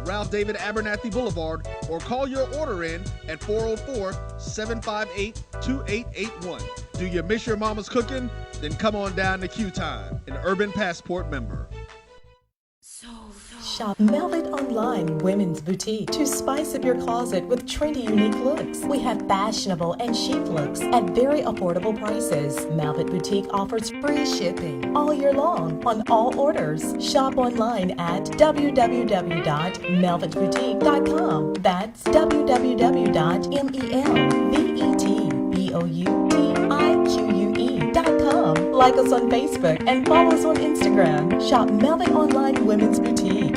Ralph David Abernathy Boulevard, or call your order in at 404-758-2881. Do you miss your mama's cooking? Then come on down to Q Time, an Urban Passport member. Shop Velvet Online Women's Boutique to spice up your closet with trendy, unique looks. We have fashionable and chic looks at very affordable prices. Velvet Boutique offers free shipping all year long on all orders. Shop online at www.melvetboutique.com. That's www.melvetboutique.com. Like us on Facebook and follow us on Instagram. Shop Velvet Online Women's Boutique.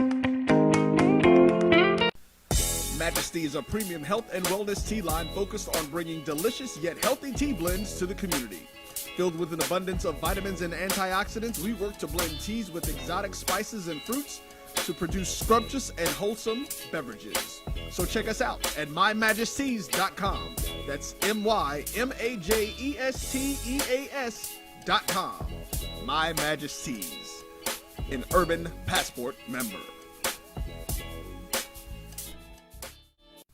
Majesty is a premium health and wellness tea line focused on bringing delicious yet healthy tea blends to the community. Filled with an abundance of vitamins and antioxidants, we work to blend teas with exotic spices and fruits to produce scrumptious and wholesome beverages. So check us out at mymajesties.com. That's MyMajesties.com. My Majesties, an Urban Passport member.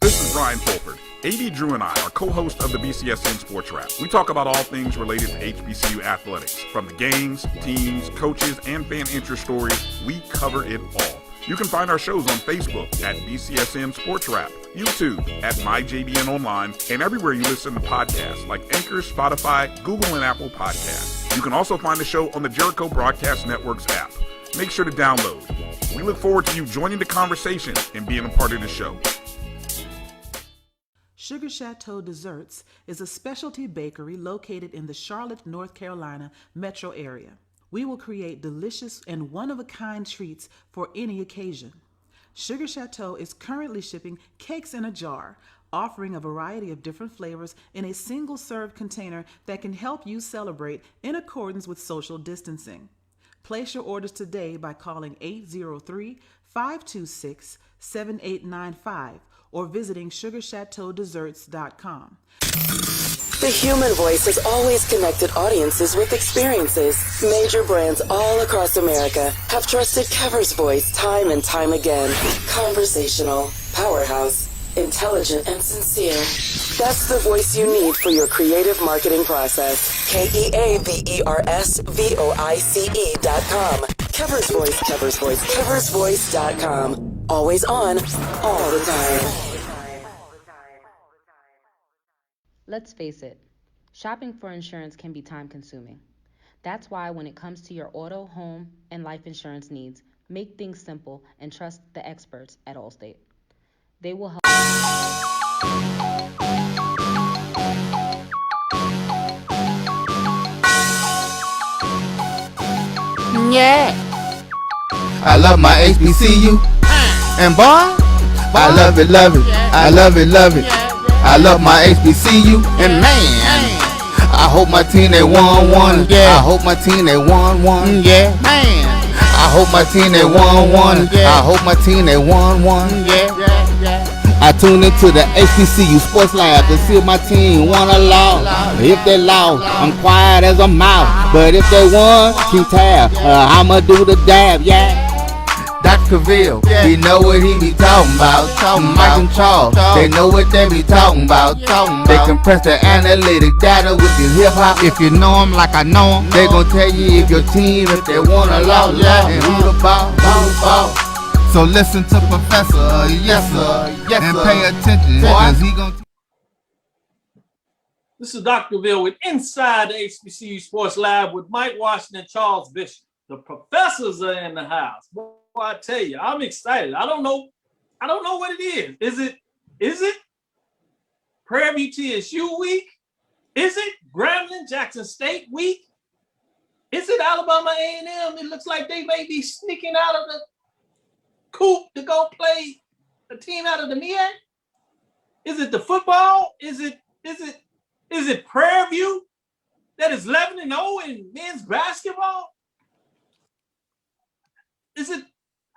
This is Brian Fulford. AD Drew and I are co-hosts of the BCSN Sports Lab. We talk about all things related to HBCU athletics. From the games, teams, coaches, and fan interest stories, we cover it all. You can find our shows on Facebook at BCSN Sports Lab, YouTube at MyJBN Online, and everywhere you listen to podcasts like Anchor, Spotify, Google, and Apple Podcasts. You can also find the show on the Jericho Broadcast Network's app. Make sure to download. We look forward to you joining the conversation and being a part of the show. Sugar Chateau Desserts is a specialty bakery located in the Charlotte, North Carolina metro area. We will create delicious and one-of-a-kind treats for any occasion. Sugar Chateau is currently shipping cakes in a jar, offering a variety of different flavors in a single-serve container that can help you celebrate in accordance with social distancing. Place your orders today by calling 803-526-7895 or visiting sugarchateaudesserts.com. The human voice has always connected audiences with experiences. Major brands all across America have trusted Kever's voice time and time again. Conversational, powerhouse, intelligent, and sincere. That's the voice you need for your creative marketing process. KEAVERSVOICE.com. Kever's Voice, Kever's Voice, KeversVoice.com. Always on, all the time. Let's face it, shopping for insurance can be time-consuming. That's why when it comes to your auto, home, and life insurance needs, make things simple and trust the experts at Allstate. They will help. Yeah. I love my HBCU. And boy, I love it, love it. I love it, love it. I love my HBCU. And man, I hope my team they won. Yeah. I hope my team they won. Yeah. Man, I hope my team they won. I hope my team they won. Yeah. I tune into the HBCU Sports Lab to see if my team won or lost. If they lost, I'm quiet as a mouse. But if they won, keep tab. I'ma do the dab, yeah. Dr. Cavil, he know what he be talking about. Mike and Charles, they know what they be talking about. They compress the analytic data with the hip hop. If you know them like I know them, they gon' tell you if your team, if they won or lost, and who the ball. So listen to Professor, yes sir, and pay attention, cause he gon' This is Dr. Cavil with Inside the HBCU Sports Lab with Mike Washington and Charles Bishop. The professors are in the house. Boy, I tell you, I'm excited. I don't know what it is. Is it Prairie View TSU week? Is it Grambling Jackson State week? Is it Alabama A&M? It looks like they may be sneaking out of the coop to go play a team out of the MEAC. Is it the football? Is it Prairie View that is 11-0 in men's basketball? Is it?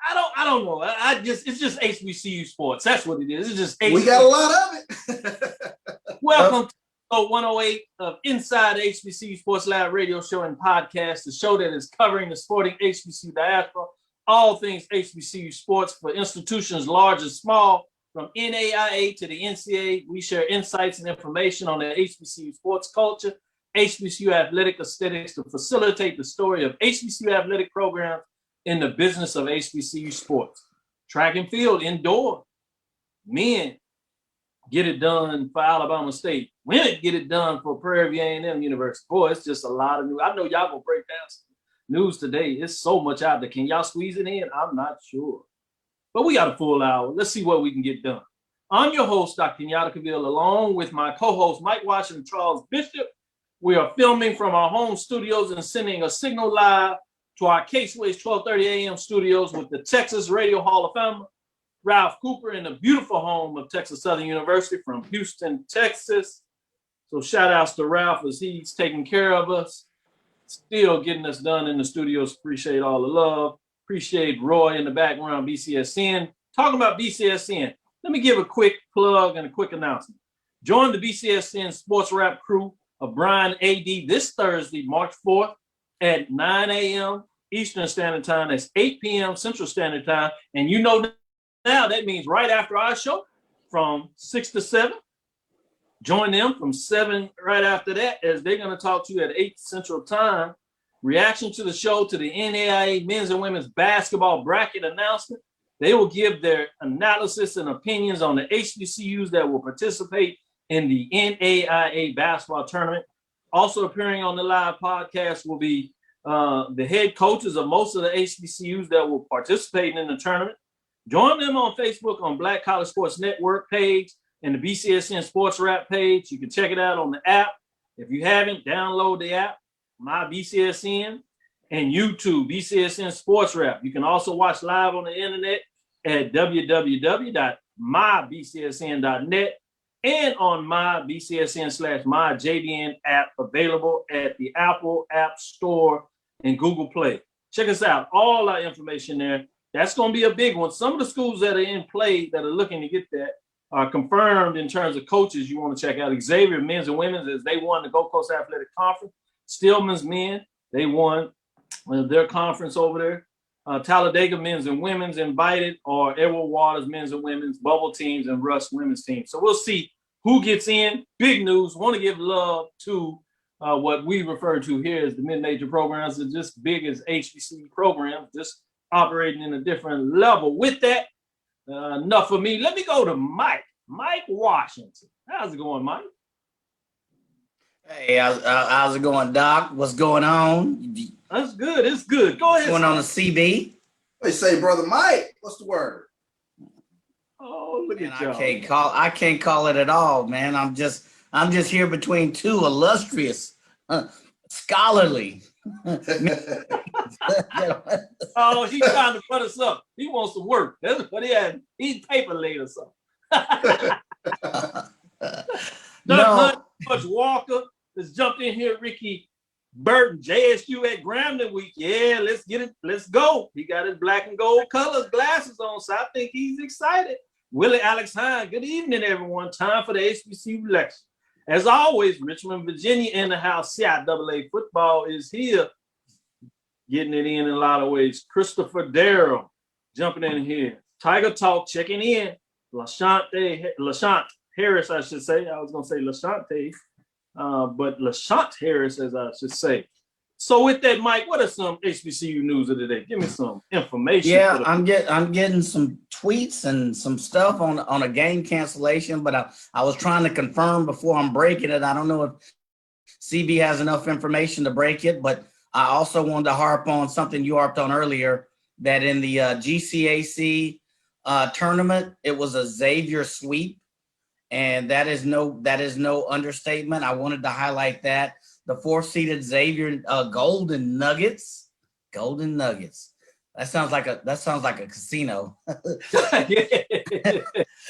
I don't know. It's just HBCU sports. That's what it is. It's just HBCU. We got a lot of it. Welcome to episode 108 of Inside the HBCU Sports Lab radio show and podcast, the show that is covering the sporting HBCU diaspora all things HBCU sports for institutions large and small, from NAIA to the NCAA. We share insights and information on the HBCU sports culture, HBCU athletic aesthetics to facilitate the story of HBCU athletic programs in the business of HBCU sports. Track and field indoor. Men get it done for Alabama State. Women get it done for Prairie View A&M University. Boy, it's just a lot of news. I know y'all gonna break down some news today. It's so much out there. Can y'all squeeze it in? I'm not sure. But we got a full hour. Let's see what we can get done. I'm your host, Dr. Kenyatta Cavil, along with my co-host, Mike Washington and Charles Bishop. We are filming from our home studios and sending a signal live to our Caseways 1230 AM studios with the Texas Radio Hall of Fame, Ralph Cooper, in the beautiful home of Texas Southern University from Houston, Texas. So shout outs to Ralph as he's taking care of us, still getting us done in the studios. Appreciate all the love. Appreciate Roy in the background, BCSN. Talking about BCSN, let me give a quick plug and a quick announcement. Join the BCSN Sports Rap crew of Brian AD this Thursday, March 4th at 9 a.m. Eastern Standard Time. That's 8 p.m. Central Standard Time. And you know now that means right after our show from 6 to 7. Join them from 7 right after that as they're going to talk to you at 8 Central Time. Reaction to the show to the NAIA men's and women's basketball bracket announcement. They will give their analysis and opinions on the HBCUs that will participate in the NAIA basketball tournament. Also appearing on the live podcast will be the head coaches of most of the HBCUs that will participate in the tournament. Join them on Facebook on Black College Sports Network page and the BCSN Sports Rap page. You can check it out on the app. If you haven't, download the app, My BCSN, and YouTube, BCSN Sports Rap. You can also watch live on the internet at www.mybcsn.net and on MyBCSN/MyJBN app, available at the Apple App Store and Google Play. Check us out. All our information there. That's going to be a big one. Some of the schools that are in play that are looking to get that are confirmed in terms of coaches you want to check out. Xavier men's and women's, as they won the Gold Coast Athletic Conference. Stillman's men, they won their conference over there. Talladega men's and women's invited, or Edward Waters men's and women's, Bubble teams, and Rush women's teams. So we'll see who gets in. Big news. Want to give love to what we refer to here as the mid-major programs. They're just big as HBCU programs, just operating in a different level. With that, enough for me. Let me go to Mike Washington. How's it going, Mike? Hey, how's it going, Doc? What's going on? That's good. It's good. Go ahead. What's going on the CB? They say, Brother Mike, what's the word? Oh, look at y'all. I can't call it at all, man. I'm just here between two illustrious, scholarly. Oh, he's trying to put us up. He wants some work. That's what he had. He's paper laid or something. Hunt, Coach Walker has jumped in here. Ricky Burton, JSU at Grambling week. Yeah, let's get it. Let's go. He got his black and gold colors glasses on, so I think he's excited. Willie Alex Hine, good evening, everyone. Time for the HBCU lecture. As always, Richmond, Virginia in the house. CIAA football is here. Getting it in a lot of ways. Christopher Darrell jumping in here. Tiger Talk checking in. LaShant Harris, I should say. I was going to say LaShante, but LaShant Harris, as I should say. So with that, Mike, what are some HBCU news of the day? Give me some information. Yeah, I'm getting some tweets and some stuff on a game cancellation, but I was trying to confirm before I'm breaking it. I don't know if CB has enough information to break it, but I also wanted to harp on something you harped on earlier, that in the GCAC tournament, it was a Xavier sweep. And that is no understatement. I wanted to highlight that. The 4th-seeded Xavier Golden Nuggets. That sounds like a casino.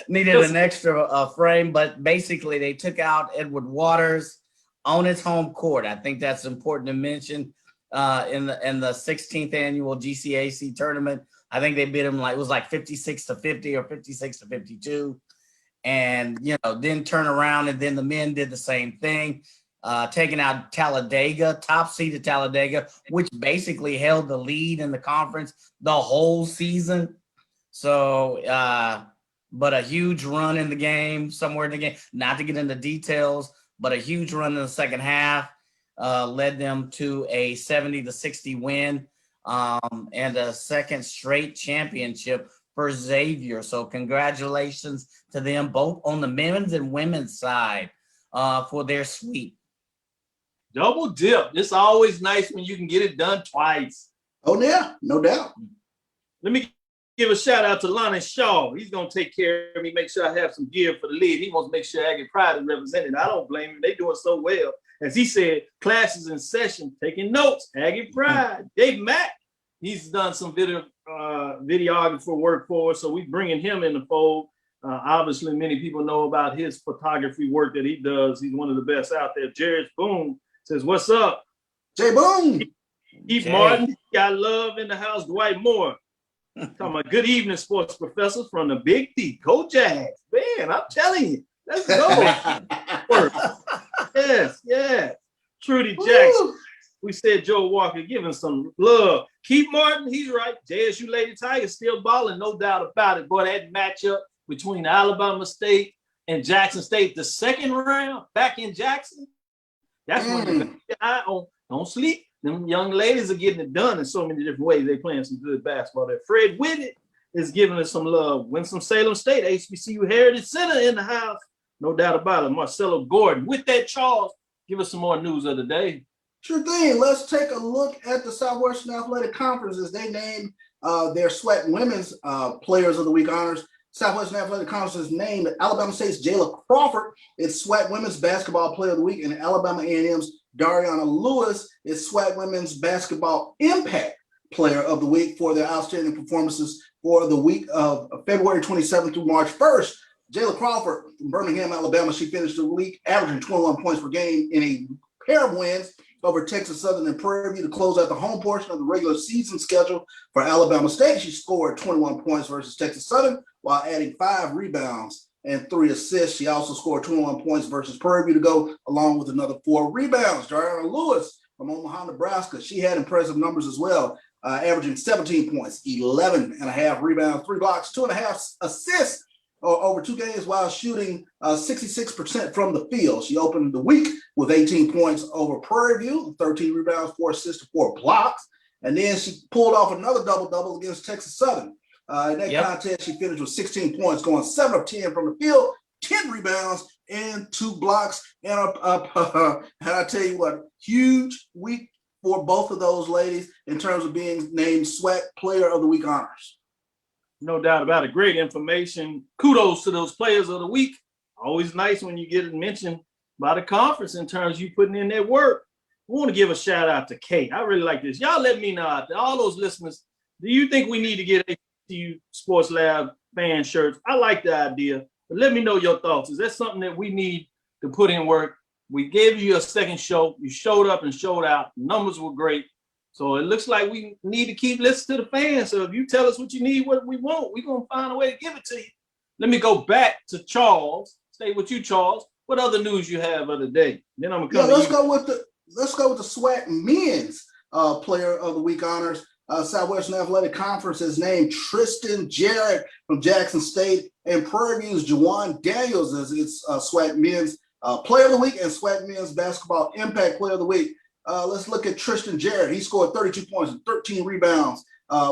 Needed an extra frame, but basically they took out Edward Waters on its home court. I think that's important to mention. In the 16th annual GCAC tournament, I think they beat him it was like 56-50 or 56-52. And, then turn around, and then the men did the same thing. taking out Talladega, top-seeded Talladega, which basically held the lead in the conference the whole season. So, but a huge run in the game, somewhere in the game, not to get into details, but a huge run in the second half led them to a 70-60 win and a second straight championship for Xavier. So congratulations to them both on the men's and women's side for their sweep. Double dip. It's always nice when you can get it done twice. Oh, yeah, no doubt. Let me give a shout out to Alana Shaw. He's going to take care of me, make sure I have some gear for the lead. He wants to make sure Aggie Pride is represented. I don't blame him. They're doing so well. As he said, classes in session, taking notes. Aggie Pride. Dave Mack, he's done some videographer work for us, so we're bringing him in the fold. Obviously, many people know about his photography work that he does. He's one of the best out there. Jared Boone says, what's up? Jay Boone. Keith Martin, got love in the house. Dwight Moore. Talking about good evening, sports professors from the Big D. Go Jags. Man, I'm telling you. Let's go. Yes. Trudy Jackson. We said Joe Walker giving some love. Keith Martin, he's right. JSU Lady Tigers still balling, no doubt about it. Boy, that matchup between Alabama State and Jackson State, the second round back in Jackson, that's when you got your eye on. Don't sleep. Them young ladies are getting it done in so many different ways. They're playing some good basketball there. Fred Whitten is giving us some love. Winston-Salem State, HBCU Heritage Center in the house. No doubt about it. Marcelo Gordon. With that, Charles, give us some more news of the day. Sure thing. Let's take a look at the Southwestern Athletic Conference as they named their SWAC Women's Players of the Week honors. Southwestern Athletic Conference has named Alabama State's Jayla Crawford its SWAC Women's Basketball Player of the Week, and Alabama A&M's Dariana Lewis is SWAC Women's Basketball Impact Player of the Week for their outstanding performances for the week of February 27th through March 1st. Jayla Crawford from Birmingham, Alabama, she finished the week averaging 21 points per game in a pair of wins over Texas Southern and Prairie View to close out the home portion of the regular season schedule for Alabama State. She scored 21 points versus Texas Southern while adding 5 rebounds and 3 assists. She also scored 21 points versus Prairie View to go along with another 4 rebounds. Dariana Lewis from Omaha, Nebraska, she had impressive numbers as well, averaging 17 points, 11 and a half rebounds, 3 blocks, 2.5 assists over 2 games while shooting 66% from the field. She opened the week with 18 points over Prairie View, 13 rebounds, 4 assists, 4 blocks. And then she pulled off another double-double against Texas Southern. In that contest, she finished with 16 points, going 7 of 10 from the field, 10 rebounds, and 2 blocks. And I tell you what, huge week for both of those ladies in terms of being named SWAC Player of the Week honors. No doubt about it. Great information. Kudos to those players of the week. Always nice when you get it mentioned by the conference in terms of you putting in their work. I want to give a shout out to Kate. I really like this. Y'all let me know out there, all those listeners, do you think we need to get HBCU Sports Lab fan shirts? I like the idea, but let me know your thoughts. Is that something that we need to put in work? We gave you a second show. You showed up and showed out. Numbers were great. So it looks like we need to keep listening to the fans. So if you tell us what you need, what we want, we're going to find a way to give it to you. Let me go back to Charles. Stay with you, Charles. What other news you have of the day? Then I'm going to come let's go with the SWAC Men's Player of the Week honors. Southwestern Athletic Conference has named Tristan Jarrett from Jackson State and Prairie View's Juwan Daniels as its SWAC Men's Player of the Week and SWAC Men's Basketball Impact Player of the Week. Let's look at Tristan Jarrett. He scored 32 points and 13 rebounds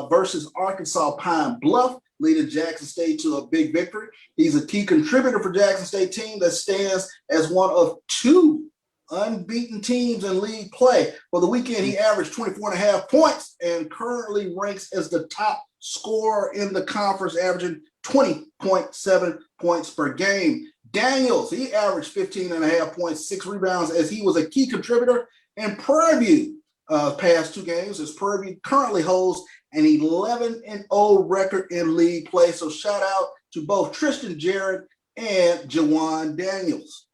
versus Arkansas Pine Bluff, leading Jackson State to a big victory. He's a key contributor for Jackson State team that stands as one of 2 unbeaten teams in league play. For the weekend, he averaged 24.5 points and currently ranks as the top scorer in the conference, averaging 20.7 points per game. Daniels, he averaged 15.5 points, 6 rebounds as he was a key contributor in Prairie View past 2 games, as Prairie View currently holds an 11-0 record in league play. So shout out to both Tristan Jarrett and Juwan Daniels.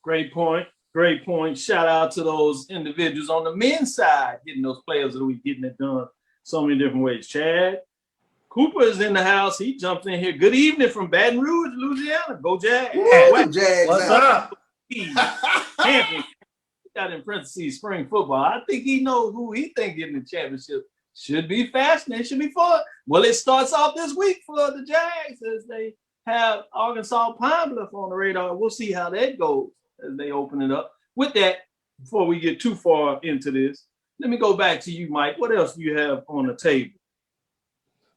Great point. Great point. Shout out to those individuals on the men's side, getting those players of the week, getting it done so many different ways. Chad Cooper is in the house. He jumped in here. Good evening from Baton Rouge, Louisiana. Go Jags. Jags. What's up? champion. Got in parentheses spring football. I think he knows who he think getting the championship. Should be fascinating. Should be fun. Well, it starts off this week for the Jags as they have Arkansas Pine Bluff on the radar. We'll see how that goes as they open it up. With that, before we get too far into this, let me go back to you, Mike. What else do you have on the table?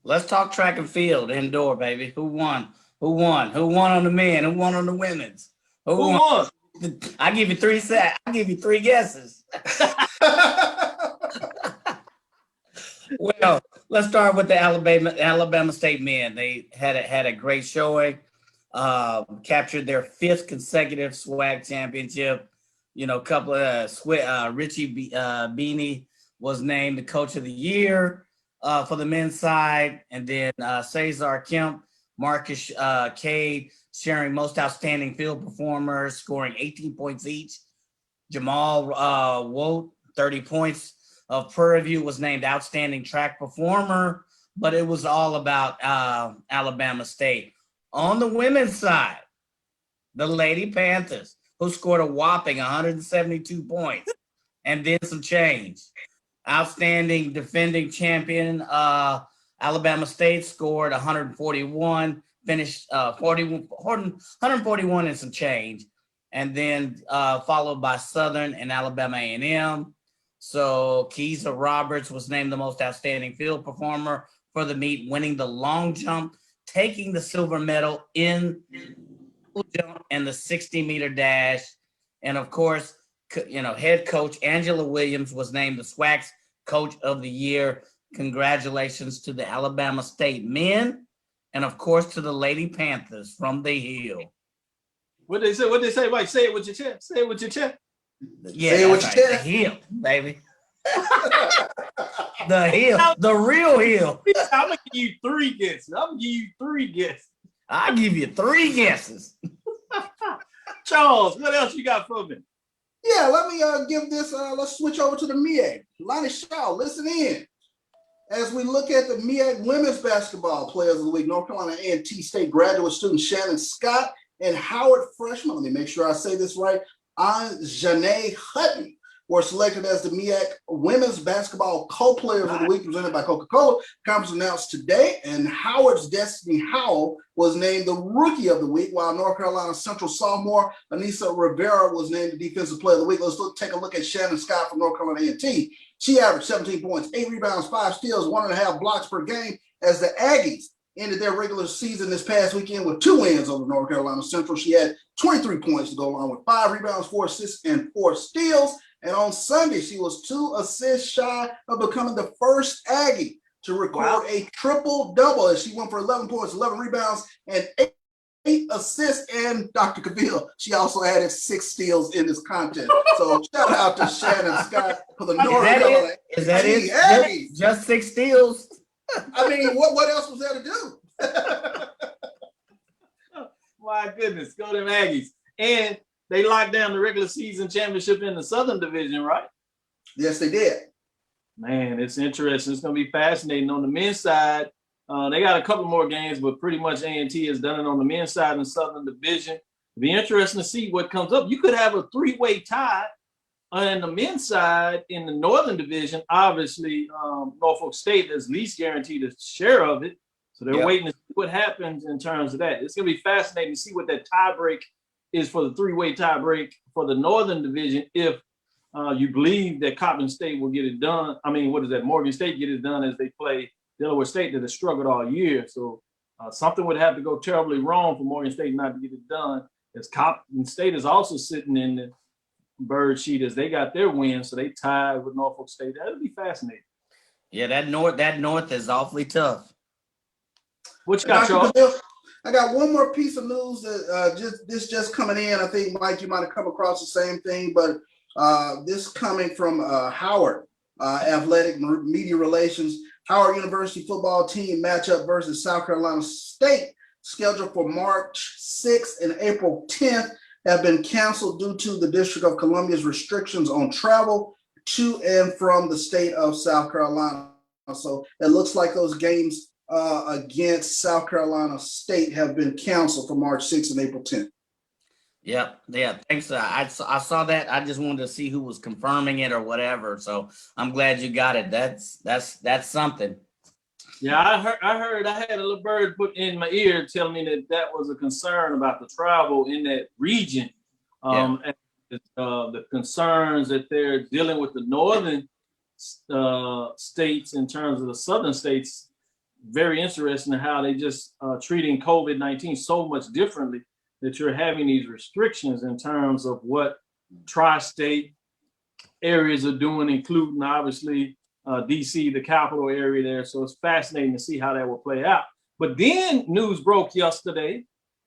Let's talk track and field indoor, baby. Who won? Who won? Who won on the men? Who won on the women's? Who won? I give you three sets. I give you three guesses. Well, let's start with the Alabama State men. They had a great showing. Captured their 5th consecutive SWAC championship. You know, a couple of Richie Beanie was named the coach of the year for the men's side, and then Cesar Kemp, Marcus Cade sharing most outstanding field performers, scoring 18 points each. Jamal Wolt, 30 points. Of Prairie View was named outstanding track performer, but it was all about Alabama State. On the women's side, the Lady Panthers, who scored a whopping 172 points and then some change. Outstanding defending champion, Alabama State scored 141, finished 141 and some change, and then followed by Southern and Alabama A&M. So Keeza Roberts was named the most outstanding field performer for the meet, winning the long jump, taking the silver medal in jump and the 60-meter dash. And of course, you know, head coach Angela Williams was named the SWAC's coach of the year. Congratulations to the Alabama State men, and of course to the Lady Panthers from the Hill. What they say? What they say? Mike, say it with your chest. Say it with your chest. Yeah, say it with your chest. The Hill, baby. The Hill, the real Hill. I'm gonna give you 3 guesses. I'll give you 3 guesses. Charles, what else you got for me? Yeah, let me give this. Let's switch over to the MEAC. Lonnie Shaw, listen in. As we look at the MEAC women's basketball players of the week, North Carolina A&T State graduate student Shannon Scott and Howard freshman, let me make sure I say this right, Janae Hutton were selected as the MEAC women's basketball co-players of the week presented by Coca-Cola. Conference announced today, and Howard's Destiny Howell was named the rookie of the week, while North Carolina Central sophomore Anissa Rivera was named the defensive player of the week. Let's take a look at Shannon Scott from North Carolina A&T. She averaged 17 points, 8 rebounds, 5 steals, 1.5 blocks per game as the Aggies ended their regular season this past weekend with 2 wins over North Carolina Central. She had 23 points to go along with 5 rebounds, 4 assists, and 4 steals. And on Sunday, she was 2 assists shy of becoming the first Aggie to record a triple-double as she went for 11 points, 11 rebounds, and 8 assists. And Dr. Cavil, she also added 6 steals in this contest. So shout out to Shannon Scott for the North Carolina. Is that it? Just 6 steals? I mean, what else was there to do? My goodness, go them Aggies. And they locked down the regular season championship in the Southern Division, right? Yes, they did. Man, it's interesting. It's going to be fascinating. On the men's side, they got a couple more games, but pretty much A&T has done it on the men's side in the Southern Division. It'll be interesting to see what comes up. You could have a 3-way tie on the men's side in the Northern Division. Obviously, Norfolk State is least guaranteed a share of it. So they're waiting to see what happens in terms of that. It's going to be fascinating to see what that tie break is for the 3-way tie break for the Northern Division if you believe that Coppin State will get it done. I mean, Morgan State get it done as they play Delaware State that has struggled all year. So something would have to go terribly wrong for Morgan State not to get it done, as Coppin State is also sitting in the bird sheet as they got their win, so they tied with Norfolk State. That'll be fascinating. Yeah, that north is awfully tough. What you got, Charles? I got one more piece of news that just coming in. I think, Mike, you might have come across the same thing, but this coming from Howard Athletic Media Relations. Howard University football team matchup versus South Carolina State, scheduled for March 6th and April 10th, have been canceled due to the District of Columbia's restrictions on travel to and from the state of South Carolina. So it looks like those games against South Carolina State have been canceled for March 6th and April 10th. Yep. Yeah. Thanks. I saw that. I just wanted to see who was confirming it or whatever. So I'm glad you got it. That's something. Yeah, I heard. I had a little bird put in my ear telling me that was a concern about the travel in that region. And the concerns that they're dealing with the northern states in terms of the southern states. Very interesting how they just treating COVID-19 so much differently, that you're having these restrictions in terms of what tri-state areas are doing, including obviously DC, the capital area there. So it's fascinating to see how that will play out. But then news broke yesterday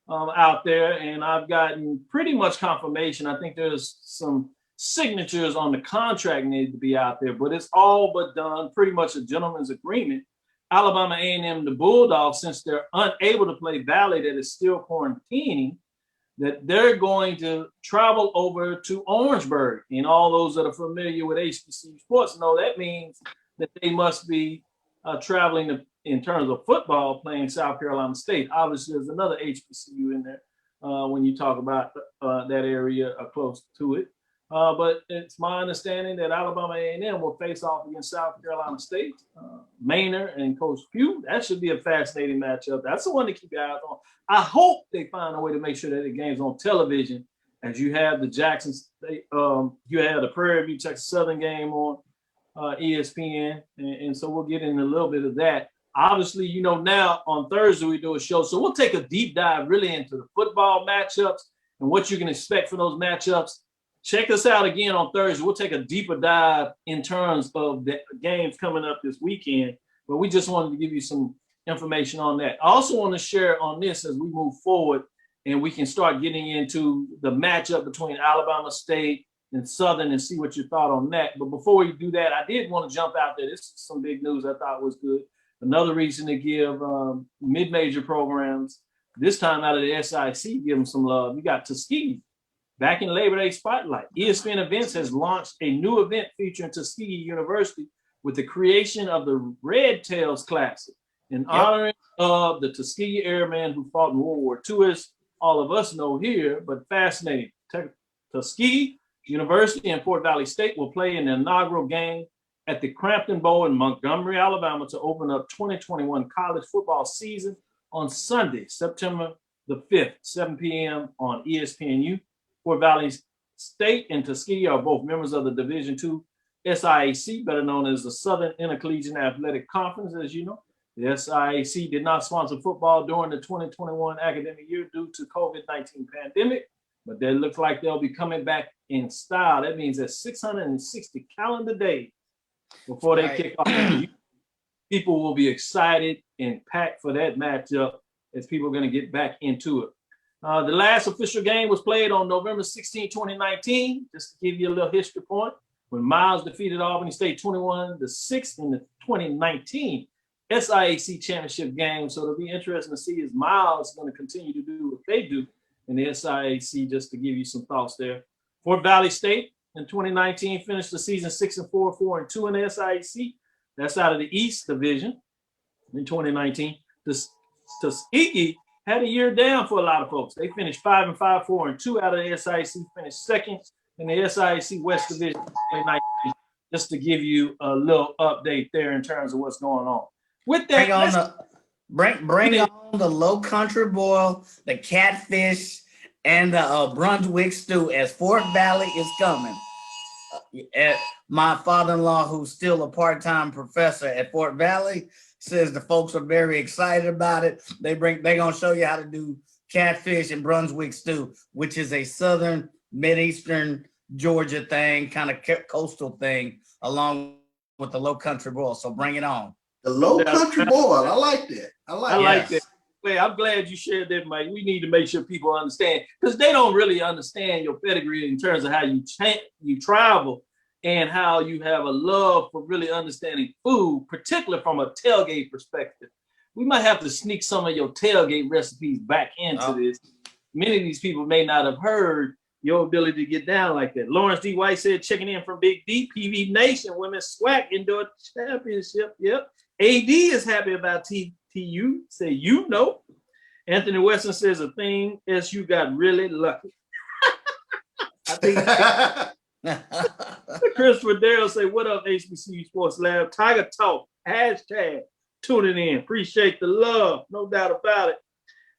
out there, and I've gotten pretty much confirmation. I think there's some signatures on the contract need to be out there, but it's all but done. Pretty much a gentleman's agreement. Alabama A&M, the Bulldogs, since they're unable to play Valley, that is still quarantining, that they're going to travel over to Orangeburg. And all those that are familiar with HBCU sports know that means that they must be traveling in terms of football, playing South Carolina State. Obviously, there's another HBCU in there when you talk about that area close to it. But it's my understanding that Alabama A&M will face off against South Carolina State, Maynard and Coach Pugh. That should be a fascinating matchup. That's the one to keep your eyes on. I hope they find a way to make sure that the game's on television, as you have the Jackson State, you have the Prairie View Texas Southern game on ESPN, and so we'll get into a little bit of that. Obviously, you know, now on Thursday we do a show, so we'll take a deep dive really into the football matchups and what you can expect from those matchups. Check us out again on Thursday. We'll take a deeper dive in terms of the games coming up this weekend, but we just wanted to give you some information on that. I also want to share on this as we move forward and we can start getting into the matchup between Alabama State and Southern and see what you thought on that. But before we do that, I did want to jump out there. This is some big news I thought was good. Another reason to give mid-major programs, this time out of the SIC, give them some love. You got Tuskegee back in Labor Day Spotlight. ESPN Events has launched a new event featuring Tuskegee University with the creation of the Red Tails Classic in honoring of the Tuskegee Airmen who fought in World War II, as all of us know here, but fascinating. Tuskegee University and Fort Valley State will play in the inaugural game at the Crampton Bowl in Montgomery, Alabama to open up 2021 college football season on Sunday, September the 5th, 7 p.m. on ESPNU. Fort Valley State and Tuskegee are both members of the Division II SIAC, better known as the Southern Intercollegiate Athletic Conference, as you know. The SIAC did not sponsor football during the 2021 academic year due to COVID-19 pandemic, but they look like they'll be coming back in style. That means that 660 calendar days before they kick off. People will be excited and packed for that matchup as people are going to get back into it. The last official game was played on November 16, 2019, just to give you a little history point, when Miles defeated Albany State 21-6 in the 2019 SIAC championship game. So it'll be interesting to see is Miles going to continue to do what they do in the SIAC, just to give you some thoughts there. Fort Valley State in 2019 finished the season 6-4, 4-2 in the SIAC. That's out of the East Division in 2019. Tuskegee had a year down for a lot of folks. They finished 5-5, 4-2 out of the SIAC, finished second in the SIAC West Division in 2019, just to give you a little update there in terms of what's going on. With that, bring on the Low Country Boil, the catfish, and the Brunswick stew, as Fort Valley is coming. My father-in-law, who's still a part-time professor at Fort Valley, says the folks are very excited about it. They're gonna show you how to do catfish and Brunswick stew, which is a southern Mideastern Georgia thing, kind of coastal thing, along with the Low Country Boil. So bring it on. The Low Country Boil. I like that. I like that. Well, I'm glad you shared that, Mike. We need to make sure people understand, because they don't really understand your pedigree in terms of how you travel and how you have a love for really understanding food, particularly from a tailgate perspective. We might have to sneak some of your tailgate recipes back into this. Many of these people may not have heard your ability to get down like that. Lawrence D. White said, checking in from Big D, PV Nation, Women's SWAC Indoor Championship. Yep. AD is happy about TU. Say, you know. Anthony Weston says, a thing SU got really lucky. I think Christopher Darrell say, "What up, HBCU Sports Lab? Tiger Talk, hashtag tuning in. Appreciate the love, no doubt about it."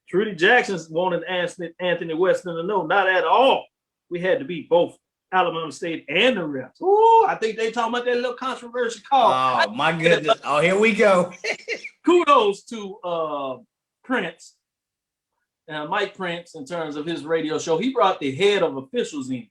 Trudy Jackson's wanted Anthony Weston to know, not at all. We had to beat both Alabama State and the refs. Ooh, I think they talking about that little controversial call. Oh, my goodness. Oh, here we go. Kudos to Prince, Mike Prince, in terms of his radio show. He brought the head of officials in.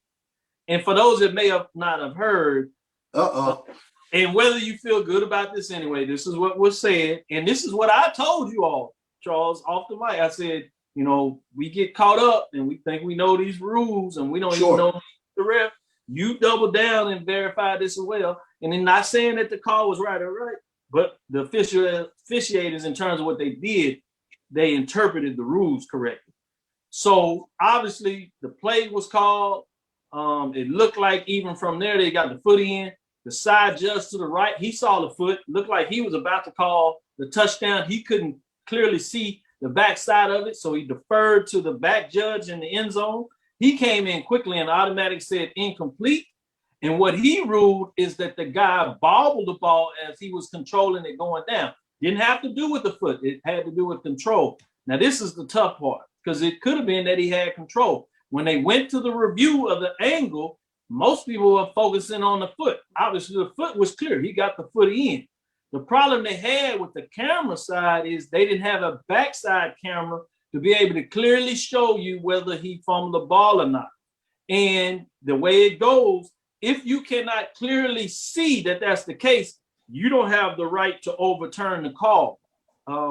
And for those that may have not have heard, and whether you feel good about this anyway, this is what was said. And this is what I told you all, Charles, off the mic. I said, you know, we get caught up and we think we know these rules and we don't even know the ref. You double down and verify this as well. And then not saying that the call was right or right, but the officiators, in terms of what they did, they interpreted the rules correctly. So obviously the play was called. It looked like even from there, they got the foot in. The side judge to the right, he saw the foot, looked like he was about to call the touchdown. He couldn't clearly see the backside of it, so he deferred to the back judge in the end zone. He came in quickly and automatic said incomplete. And what he ruled is that the guy bobbled the ball as he was controlling it going down. Didn't have to do with the foot. It had to do with control. Now, this is the tough part, because it could have been that he had control. When they went to the review of the angle, most people were focusing on the foot. Obviously, the foot was clear. He got the foot in. The problem they had with the camera side is they didn't have a backside camera to be able to clearly show you whether he fumbled the ball or not. And the way it goes, if you cannot clearly see that that's the case, you don't have the right to overturn the call.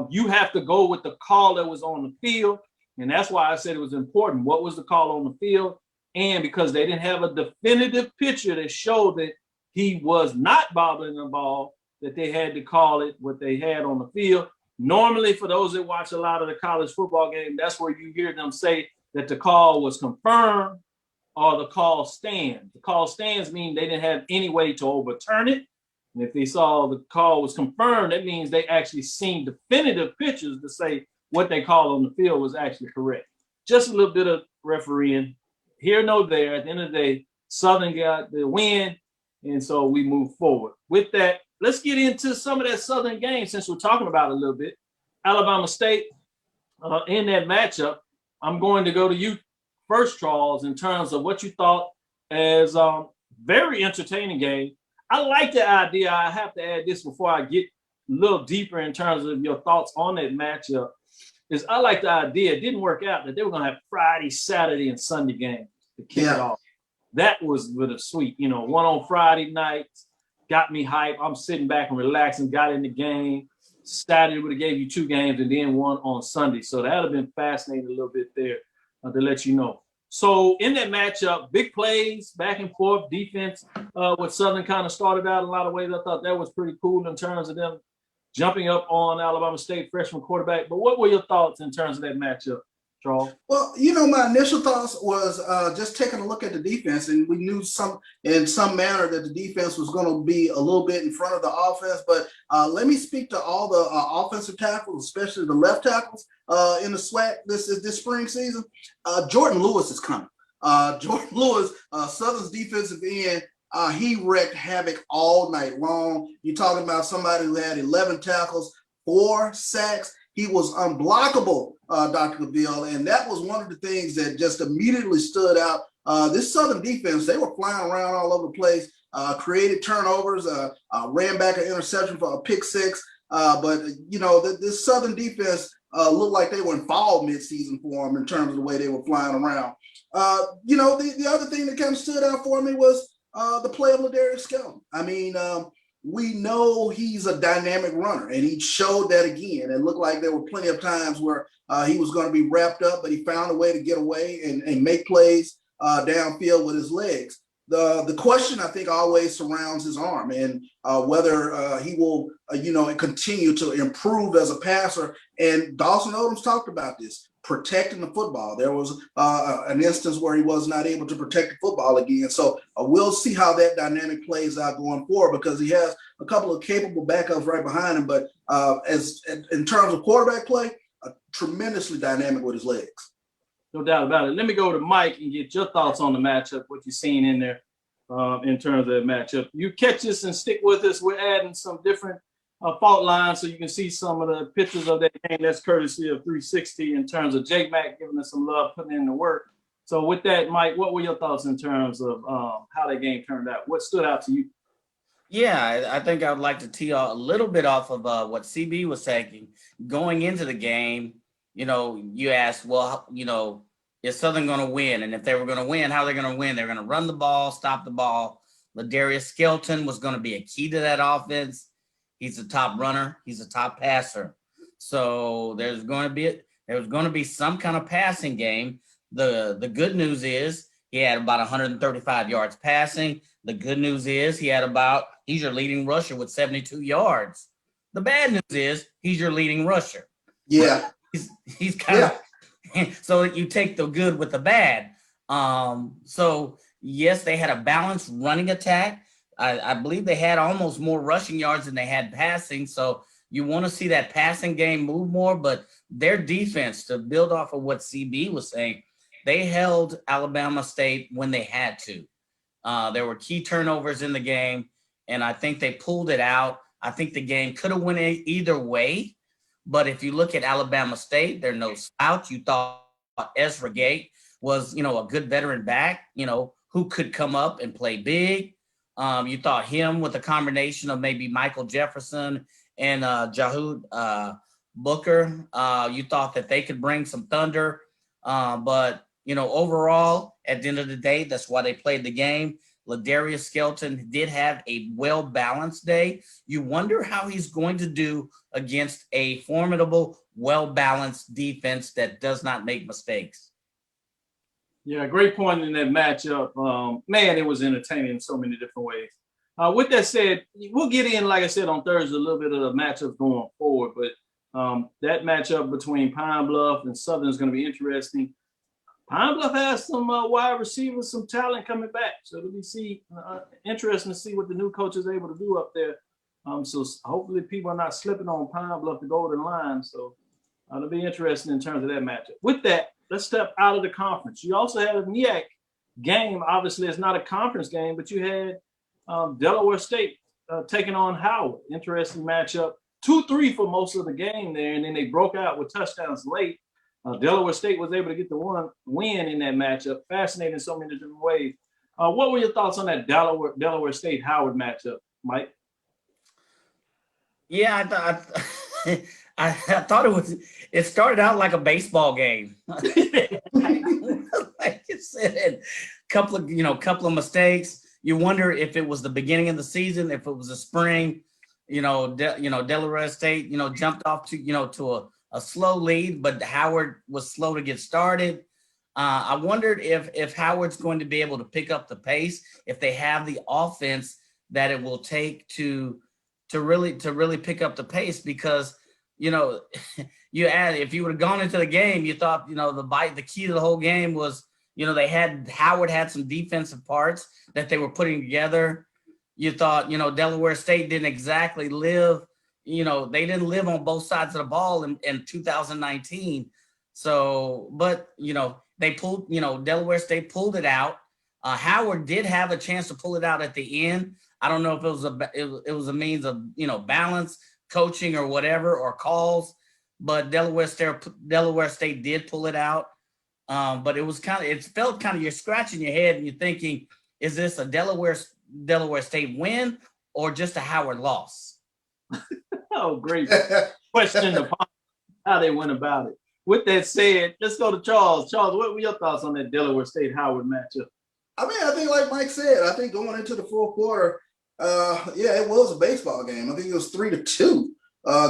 You have to go with the call that was on the field. And that's why I said it was important. What was the call on the field? And because they didn't have a definitive picture that showed that he was not bobbling the ball, that they had to call it what they had on the field. Normally, for those that watch a lot of the college football game, that's where you hear them say that the call was confirmed or the call stands. The call stands mean they didn't have any way to overturn it. And if they saw the call was confirmed, that means they actually seen definitive pictures to say what they called on the field was actually correct. Just a little bit of refereeing. Here, no there. At the end of the day, Southern got the win, and so we move forward. With that, let's get into some of that Southern game since we're talking about it a little bit. Alabama State, in that matchup, I'm going to go to you first, Charles, in terms of what you thought as a very entertaining game. I like the idea. I have to add this before I get a little deeper in terms of your thoughts on that matchup. Is I like the idea. It didn't work out that they were going to have Friday, Saturday, and Sunday games to kick it off. That was with a sweet, you know, one on Friday night, got me hype. I'm sitting back and relaxing, got in the game. Saturday would have gave you 2 games and then one on Sunday. So that would have been fascinating a little bit there to let you know. So in that matchup, big plays, back and forth, defense, what Southern kind of started out in a lot of ways. I thought that was pretty cool in terms of them jumping up on Alabama State freshman quarterback. But what were your thoughts in terms of that matchup, Charles? Well, you know, my initial thoughts was just taking a look at the defense, and we knew in some manner that the defense was going to be a little bit in front of the offense. But let me speak to all the offensive tackles, especially the left tackles in the SWAC this spring season. Jordan Lewis is coming. Jordan Lewis, Southern's defensive end, he wreaked havoc all night long. You're talking about somebody who had 11 tackles, 4 sacks. He was unblockable, Dr. Cavil, and that was one of the things that just immediately stood out. This Southern defense, they were flying around all over the place, created turnovers, ran back an interception for a pick 6. But, you know, this Southern defense looked like they were in fall midseason for them in terms of the way they were flying around. You know, the other thing that kind of stood out for me was the play of Ladarius Skelton. I mean, we know he's a dynamic runner, and he showed that again. It looked like there were plenty of times where he was going to be wrapped up, but he found a way to get away and make plays downfield with his legs. The question, I think, always surrounds his arm and whether he will, you know, continue to improve as a passer. And Dawson Odoms talked about this, protecting the football. There was an instance where he was not able to protect the football again. So we'll see how that dynamic plays out going forward, because he has a couple of capable backups right behind him. But in terms of quarterback play, tremendously dynamic with his legs. No doubt about it. Let me go to Mike and get your thoughts on the matchup, what you're seeing in there in terms of the matchup. You catch us and stick with us. We're adding some different fault lines so you can see some of the pictures of that game. That's courtesy of 360 in terms of J-Mac giving us some love, putting in the work. So with that, Mike, what were your thoughts in terms of how that game turned out? What stood out to you? Yeah, I think I would like to tee a little bit off of what CB was saying. Going into the game, you asked, well, is Southern going to win? And if they were going to win, how are they going to win? They're going to run the ball, stop the ball. Ladarius Skelton was going to be a key to that offense. He's a top runner. He's a top passer. So there's going to be some kind of passing game. The good news is he had about 135 yards passing. The good news is he's your leading rusher with 72 yards. The bad news is he's your leading rusher. Yeah. He's kind of so you take the good with the bad. So yes, they had a balanced running attack. I believe they had almost more rushing yards than they had passing. So you want to see that passing game move more, but their defense, to build off of what CB was saying, they held Alabama State when they had to. There were key turnovers in the game, and I think they pulled it out. I think the game could have went either way. But if you look at Alabama State, they're no slouch. You thought Ezra Gate was, a good veteran back, who could come up and play big. You thought him with a combination of maybe Michael Jefferson and Jahud Booker. You thought that they could bring some thunder. But, overall, at the end of the day, that's why they played the game. Ladarius Skelton did have a well-balanced day. You wonder how he's going to do against a formidable, well-balanced defense that does not make mistakes. Yeah, great point in that matchup. Man, it was entertaining in so many different ways. With that said, we'll get in, like I said, on Thursday, a little bit of the matchups going forward. But that matchup between Pine Bluff and Southern is going to be interesting. Pine Bluff has some wide receivers, some talent coming back. So it'll be interesting to see what the new coach is able to do up there. So hopefully people are not slipping on Pine Bluff, the Golden Line. So it'll be interesting in terms of that matchup. With that, let's step out of the conference. You also had a MEAC game. Obviously, it's not a conference game, but you had Delaware State taking on Howard. Interesting matchup. 2-3 for most of the game there, and then they broke out with touchdowns late. Delaware State was able to get the win in that matchup. Fascinating in so many different ways. What were your thoughts on that Delaware State Howard matchup, Mike? Yeah, I thought it started out like a baseball game. Like you said, couple of mistakes. You wonder if it was the beginning of the season, if it was the spring. Delaware State, jumped off to a slow lead, but Howard was slow to get started. I wondered if Howard's going to be able to pick up the pace, if they have the offense that it will take to really pick up the pace, because if you would have gone into the game, you thought the key to the whole game was Howard had some defensive parts that they were putting together. You thought Delaware State didn't exactly live. They didn't live on both sides of the ball in 2019. So, but, they pulled, Delaware State pulled it out. Howard did have a chance to pull it out at the end. I don't know if it was a means of, balance, coaching or whatever, or calls, but Delaware State did pull it out. But it felt kind of, you're scratching your head and you're thinking, is this a Delaware State win or just a Howard loss? Oh, great question upon how they went about it. With that said, let's go to Charles. Charles, what were your thoughts on that Delaware State Howard matchup? I think like Mike said, I think going into the fourth quarter, it was a baseball game. I think it was 3-2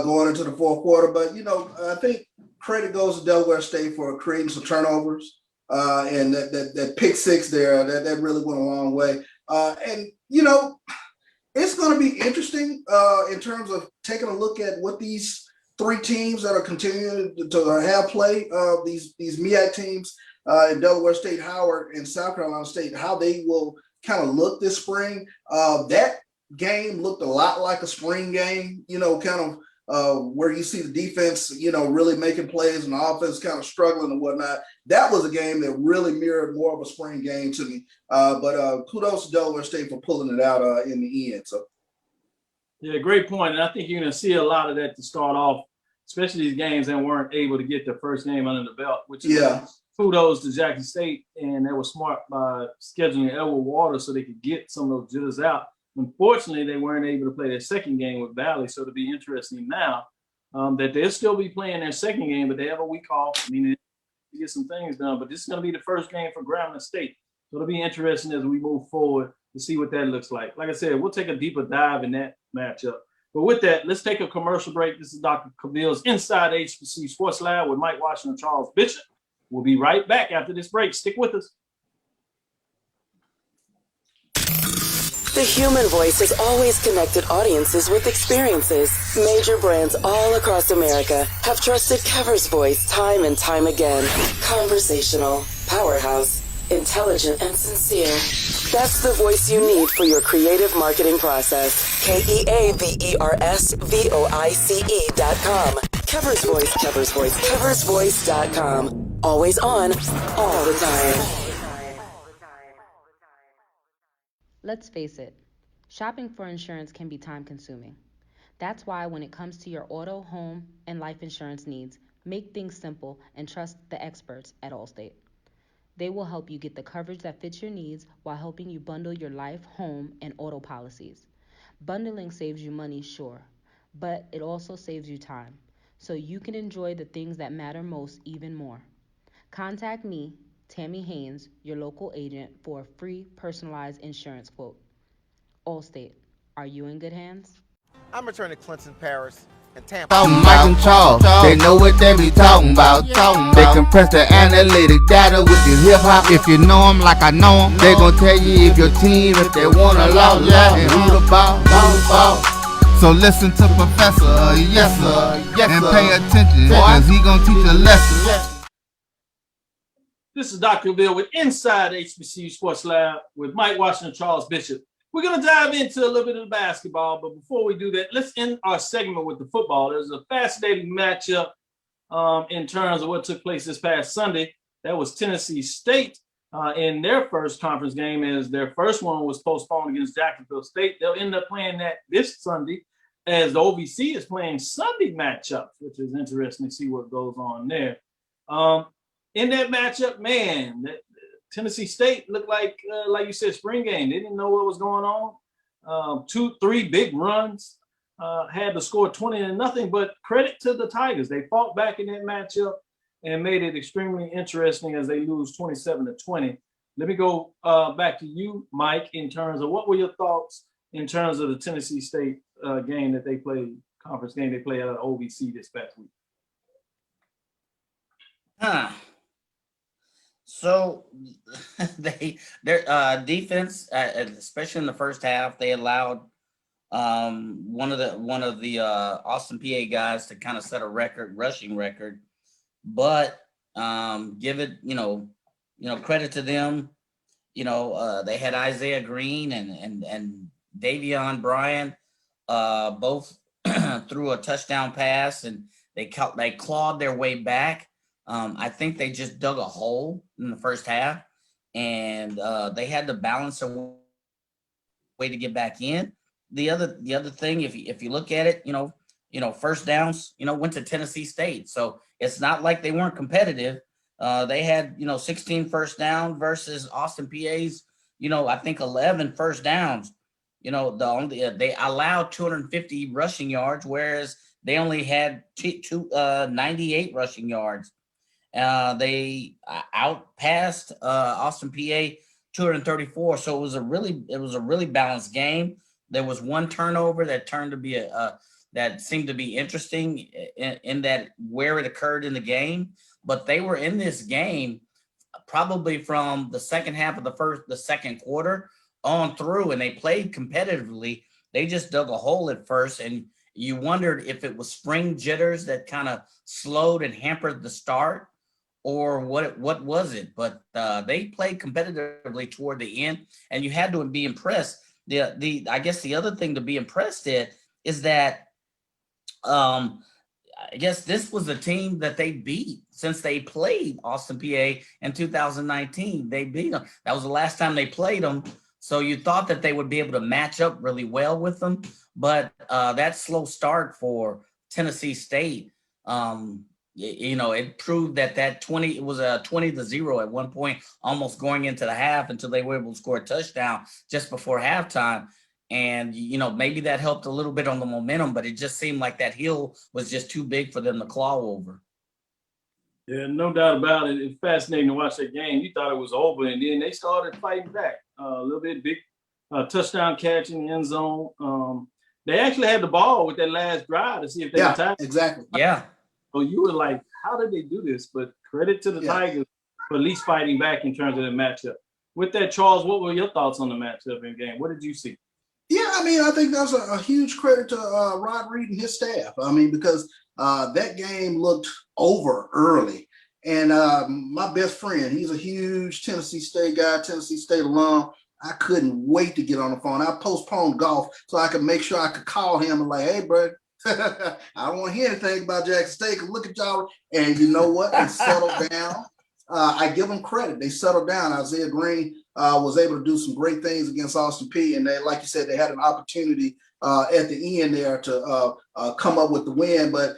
going into the fourth quarter. But, I think credit goes to Delaware State for creating some turnovers. And that pick six there, that really went a long way. It's going to be interesting in terms of taking a look at what these three teams that are continuing to have play, these MEAC teams in Delaware State, Howard, and South Carolina State, how they will kind of look this spring. That game looked a lot like a spring game, kind where you see the defense, really making plays and the offense kind of struggling and whatnot. That was a game that really mirrored more of a spring game to me. But kudos to Delaware State for pulling it out in the end. So, yeah, great point. And I think you're going to see a lot of that to start off, especially these games that weren't able to get their first game under the belt, which is kudos to Jackson State. And they were smart by scheduling Edward Waters so they could get some of those jitters out. Unfortunately, they weren't able to play their second game with Valley, so it'll be interesting now that they'll still be playing their second game, but they have a week off, meaning to get some things done. But this is going to be the first game for Grambling State, so it'll be interesting as we move forward to see what that looks like. Like I said, we'll take a deeper dive in that matchup. But with that, let's take a commercial break. This is Dr. Cavil's Inside HBCU Sports Lab with Mike Washington and Charles Bishop. We'll be right back after this break. Stick with us. The human voice has always connected audiences with experiences. Major brands all across America have trusted Kever's voice time and time again. Conversational, powerhouse, intelligent, and sincere. That's the voice you need for your creative marketing process. KEAVERSVOICE.com. Kever's Voice, Kever's Voice, KeversVoice.com. Always on, all the time. Let's face it, shopping for insurance can be time-consuming. That's why when it comes to your auto, home, and life insurance needs, make things simple and trust the experts at Allstate. They will help you get the coverage that fits your needs while helping you bundle your life, home, and auto policies. Bundling saves you money, sure, but it also saves you time, so you can enjoy the things that matter most even more. Contact me, Tammy Haynes, your local agent, for a free personalized insurance quote. Allstate, are you in good hands? I'm returning Clinton Paris and Tampa. Mike and Charles, they know what they be talking about. They compress the analytic data with your hip hop. If you know them like I know them, they gon' tell you if your team, if they want a lot, and who the ball. So listen to Professor, yes sir, and pay attention, cause he gon' teach a lesson. This is Dr. Bill with Inside HBCU Sports Lab with Mike Washington and Charles Bishop. We're going to dive into a little bit of the basketball, but before we do that, let's end our segment with the football. There's a fascinating matchup in terms of what took place this past Sunday. That was Tennessee State in their first conference game, as their first one was postponed against Jacksonville State. They'll end up playing that this Sunday, as the OVC is playing Sunday matchups, which is interesting to see what goes on there. In that matchup, man, Tennessee State looked like you said, spring game. They didn't know what was going on. 2-3 big runs, had to score 20-0, but credit to the Tigers. They fought back in that matchup and made it extremely interesting as they lose 27-20. Let me go back to you, Mike, in terms of what were your thoughts in terms of the Tennessee State game that they played, conference game they played out of OVC this past week? So their defense, especially in the first half, they allowed one of the Austin PA guys to kind of set a rushing record. But give it, credit to them. They had Isaiah Green and Davion Bryan both threw a touchdown pass, and they clawed their way back. I think they just dug a hole in the first half, and they had to balance a way to get back in. The other thing, if you look at it, first downs, went to Tennessee State. So it's not like they weren't competitive. They had, 16 first down versus Austin PA's, I think 11 first downs. They allowed 250 rushing yards, whereas they only had 98 rushing yards. They outpassed Austin PA 234. So it was a really balanced game. There was one turnover that turned to be that seemed to be interesting in that where it occurred in the game. But they were in this game probably from the second half of the second quarter on through, and they played competitively. They just dug a hole at first, and you wondered if it was spring jitters that kind of slowed and hampered the start, or what was it. But they played competitively toward the end, and you had to be impressed. I guess the other thing to be impressed at is that I guess this was a team that they beat since they played Austin PA in 2019. They beat them. That was the last time they played them. So you thought that they would be able to match up really well with them. But that slow start for Tennessee State, it proved that it was a 20-0 at one point, almost going into the half until they were able to score a touchdown just before halftime. And, maybe that helped a little bit on the momentum, but it just seemed like that hill was just too big for them to claw over. Yeah, no doubt about it. It's fascinating to watch that game. You thought it was over, and then they started fighting back a little bit. Big touchdown catch in the end zone. They actually had the ball with that last drive to see if they could tie. Exactly. Yeah. So you were like, how did they do this? But credit to the Tigers for at least fighting back in terms of the matchup. With that, Charles, what were your thoughts on the matchup in game? What did you see? Yeah, I think that's a huge credit to Rod Reed and his staff. Because that game looked over early. And my best friend, he's a huge Tennessee State guy, Tennessee State alum. I couldn't wait to get on the phone. I postponed golf so I could make sure I could call him and like, hey, bro, I don't want to hear anything about Jackson State. Look at y'all. And you know what? They settled down. I give them credit. They settled down. Isaiah Green was able to do some great things against Austin P. And they, like you said, they had an opportunity at the end there to come up with the win. But,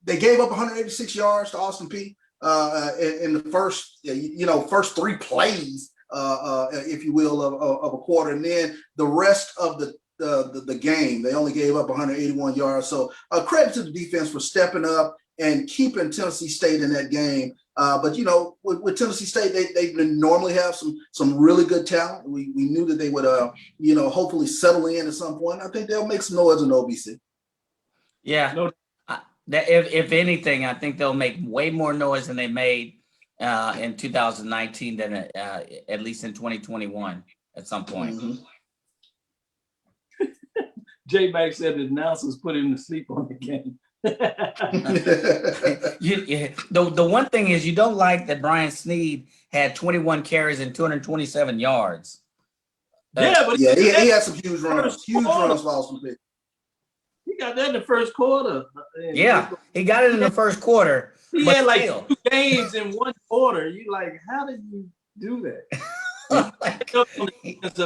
they gave up 186 yards to Austin P in the first 3 plays, if you will, of a quarter. And then the rest of the game, they only gave up 181 yards. So credit to the defense for stepping up and keeping Tennessee State in that game. But with Tennessee State, they normally have some really good talent. We knew that they would hopefully settle in at some point. I think they'll make some noise in OVC. Yeah. That if anything, I think they'll make way more noise than they made in 2019 than at least in 2021 at some point. Mm-hmm. J-Mac said the announcers put him to sleep on the game. The one thing is you don't like that Brian Sneed had 21 carries and 227 yards. He had some huge runs for Austin Peay. He got that in the first quarter. Yeah, he got it in the first quarter. He had like 2 games in 1 quarter. You like, how did you do that?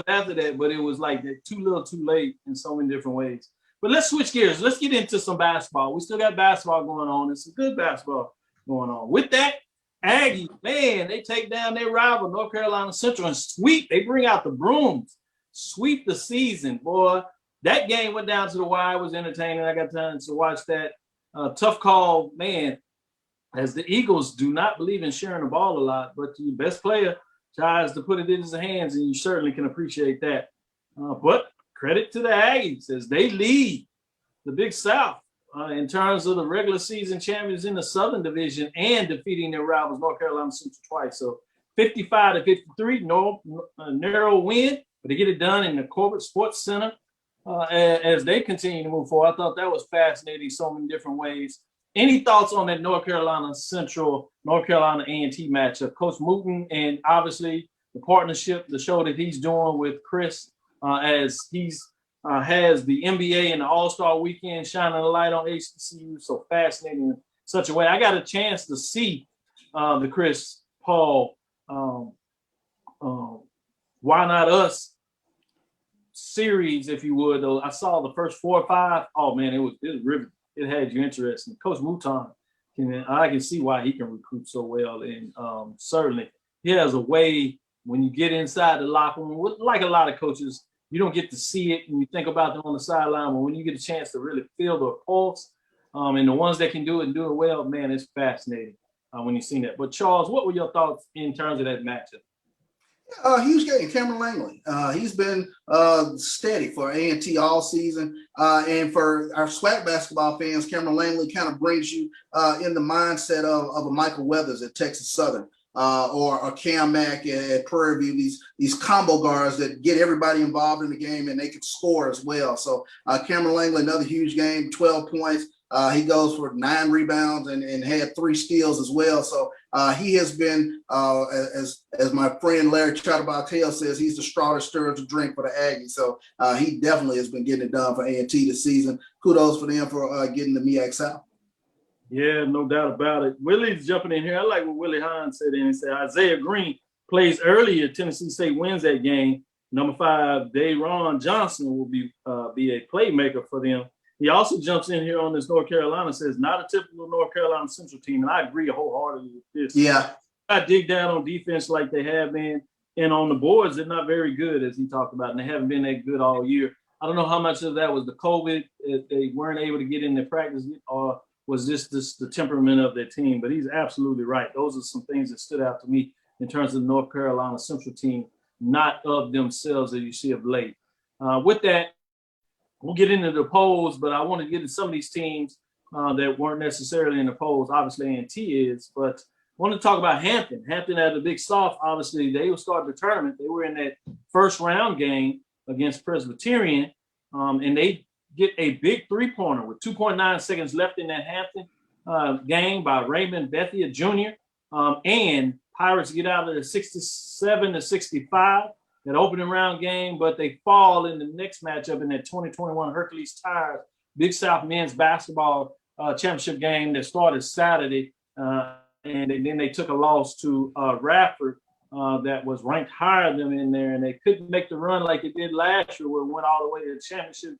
After that, but it was like too little, too late in so many different ways. But let's switch gears. Let's get into some basketball. We still got basketball going on. It's some good basketball going on. With that, Aggie, man, they take down their rival, North Carolina Central, and sweep. They bring out the brooms, sweep the season, boy. That game went down to the wire. It was entertaining. I got time to watch that. Tough call, man, as the Eagles do not believe in sharing the ball a lot, but the best player tries to put it in his hands, and you certainly can appreciate that. But credit to the Aggies as they lead the Big South in terms of the regular season champions in the Southern Division and defeating their rivals, North Carolina Central, twice. So 55-53, narrow win, but they get it done in the Corbett Sports Center as they continue to move forward. I thought that was fascinating so many different ways. Any thoughts on that North Carolina Central, North Carolina A&T matchup? Coach Wooten and obviously the partnership, the show that he's doing with Chris as he's has the NBA and the All-Star Weekend shining a light on HBCU. So fascinating in such a way. I got a chance to see the Chris Paul Why Not Us series, if you would. Though I saw the first 4 or 5. Oh man, it was riveting. It had you interested. Coach Mouton, I can see why he can recruit so well, and certainly he has a way when you get inside the locker room. Like a lot of coaches, you don't get to see it and you think about them on the sideline, but when you get a chance to really feel their pulse, and the ones that can do it and do it well, man, it's fascinating when you see that. But Charles, what were your thoughts in terms of that matchup? Huge game, Cameron Langley. He's been steady for A&T all season. And for our SWAC basketball fans, Cameron Langley kind of brings you in the mindset of a Michael Weathers at Texas Southern or a Cam Mack at Prairie View, these combo guards that get everybody involved in the game and they can score as well. So Cameron Langley, another huge game, 12 points. He goes for 9 rebounds and had 3 steals as well. So he has been, as my friend Larry Chatterbox-Hale says, he's the straw that stirs the drink for the Aggies. So he definitely has been getting it done for A&T this season. Kudos for them for getting the MEAC South. Yeah, no doubt about it. Willie's jumping in here. I like what Willie Hines said in. He said Isaiah Green plays earlier. Tennessee State wins that game. Number 5, Dayron Johnson will be a playmaker for them. He also jumps in here on this North Carolina, says not a typical North Carolina Central team, and I agree wholeheartedly with this. Yeah. I dig down on defense like they have been, and on the boards, they're not very good, as he talked about, and they haven't been that good all year. I don't know how much of that was the COVID, if they weren't able to get in their practice, or was this the temperament of their team, but he's absolutely right. Those are some things that stood out to me in terms of the North Carolina Central team, not of themselves that you see of late. With that, we'll get into the polls, but I want to get to some of these teams that weren't necessarily in the polls. Obviously, A&T is, but I want to talk about Hampton. Hampton had a big soft. Obviously, they will start the tournament. They were in that first round game against Presbyterian, and they get a big 3-pointer with 2.9 seconds left in that Hampton game by Raymond Bethia Jr. And Pirates get out of the 67-65, that opening round game, but they fall in the next matchup in that 2021 Hercules Tires Big South Men's Basketball Championship game that started Saturday. And then they took a loss to Radford that was ranked higher than them in there, and they couldn't make the run like it did last year where it went all the way to the championship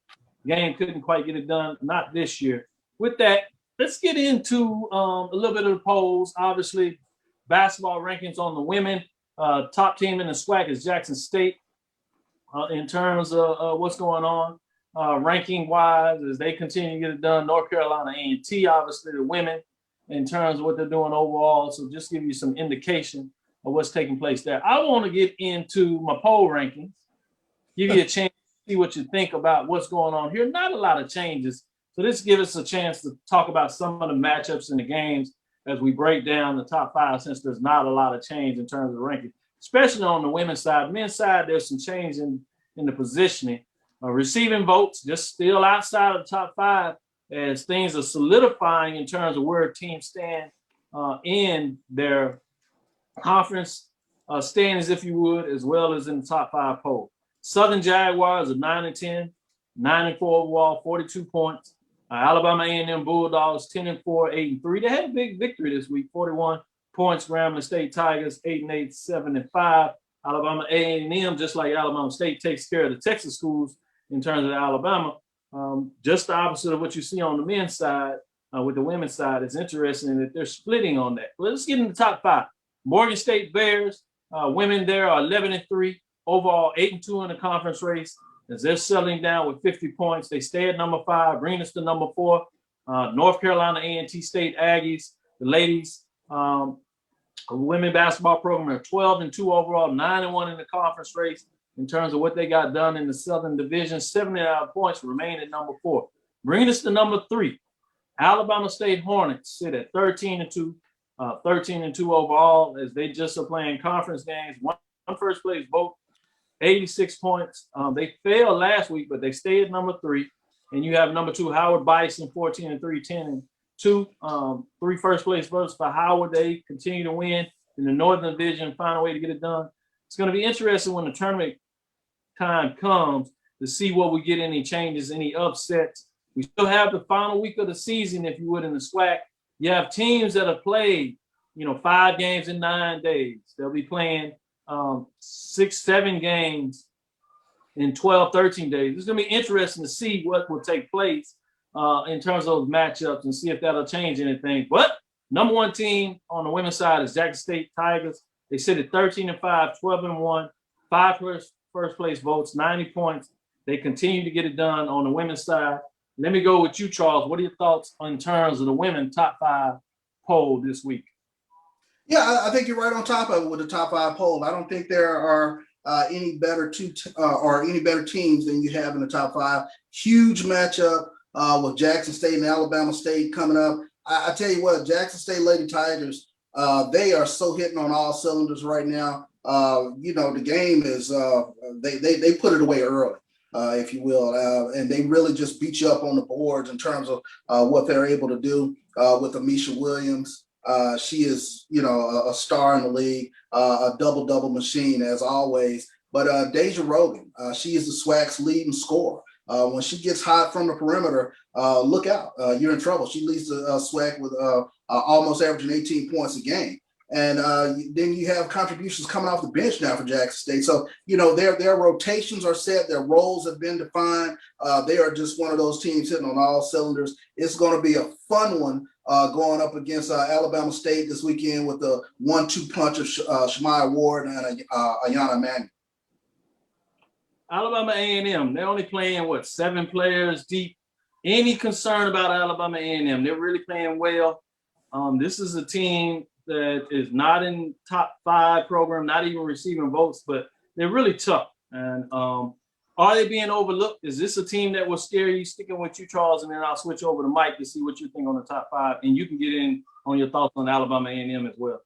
game. Couldn't quite get it done, not this year. With that, let's get into a little bit of the polls. Obviously, basketball rankings on the women. Top team in the SWAC is Jackson State in terms of what's going on ranking-wise as they continue to get it done. North Carolina A&T, obviously, the women in terms of what they're doing overall. So just give you some indication of what's taking place there. I want to get into my poll rankings, give you a chance to see what you think about what's going on here. Not a lot of changes. So this gives us a chance to talk about some of the matchups in the games as we break down the top 5, since there's not a lot of change in terms of ranking, especially on the women's side. Men's side, there's some change in the positioning. Receiving votes, just still outside of the top 5 as things are solidifying in terms of where teams stand in their conference standings, if you would, as well as in the top 5 poll. Southern Jaguars are 9-10, 9-4 overall, 42 points. Alabama A&M Bulldogs 10-4, 8-3. They had a big victory this week, 41 points. Grambling State Tigers 8-8, 7-5. Alabama A&M, just like Alabama State, takes care of the Texas schools in terms of Alabama. Just the opposite of what you see on the men's side with the women's side. It's interesting that they're splitting on that. Let's get into the top 5. Morgan State Bears, women there are 11-3, overall 8-2 in the conference race. As they're settling down with 50 points, they stay at number 5, bringing us to number 4. North Carolina A&T State Aggies, the ladies, women basketball program are 12-2 overall, 9-1 in the conference race in terms of what they got done in the Southern Division. 79 points, remain at number 4. Bringing us to number 3, Alabama State Hornets sit at 13-2, 13-2 overall as they just are playing conference games. One first place vote. 86 points. They failed last week, but they stay at number 3. And you have number 2, Howard Bison, 14-3, 10-2. 3 first place votes for Howard. They continue to win in the Northern Division, find a way to get it done. It's going to be interesting when the tournament time comes to see what we get, any changes, any upsets. We still have the final week of the season, if you would, in the SWAC. You have teams that have played, 5 games in 9 days. They'll be playing 6-7 games in 12-13 days. It's going to be interesting to see what will take place in terms of those matchups and see if that'll change anything. But number 1 team on the women's side is Jackson State Tigers. They sit at 13-5, 12-1, 5 first place votes, 90 points. They continue to get it done on the women's side. Let me go with you, Charles. What are your thoughts in terms of the women top 5 poll this week? Yeah, I think you're right on top of it with the top 5 poll. I don't think there are any better teams than you have in the top 5. Huge matchup with Jackson State and Alabama State coming up. I tell you what, Jackson State Lady Tigers, they are so hitting on all cylinders right now. The game is they put it away early. if you will. And they really just beat you up on the boards in terms of what they're able to do with Amisha Williams. She is, a star in the league, a double-double machine as always. But Deja Rogan, she is the SWAC's leading scorer. When she gets hot from the perimeter, look out, you're in trouble. She leads the SWAC with almost averaging 18 points a game. And then you have contributions coming off the bench now for Jackson State. So, their rotations are set. Their roles have been defined. They are just one of those teams hitting on all cylinders. It's going to be a fun one going up against Alabama State this weekend with the 1-2 punch of Shemaya Ward and Ayana Emanuel. Alabama A&M, they're only playing, 7 players deep. Any concern about Alabama A&M? They're really playing well. This is a team that is not in top 5 program, not even receiving votes, but they're really tough. And are they being overlooked? Is this a team that will scare you? Sticking with you, Charles, and then I'll switch over to Mike to see what you think on the top 5, and you can get in on your thoughts on Alabama A&M as well.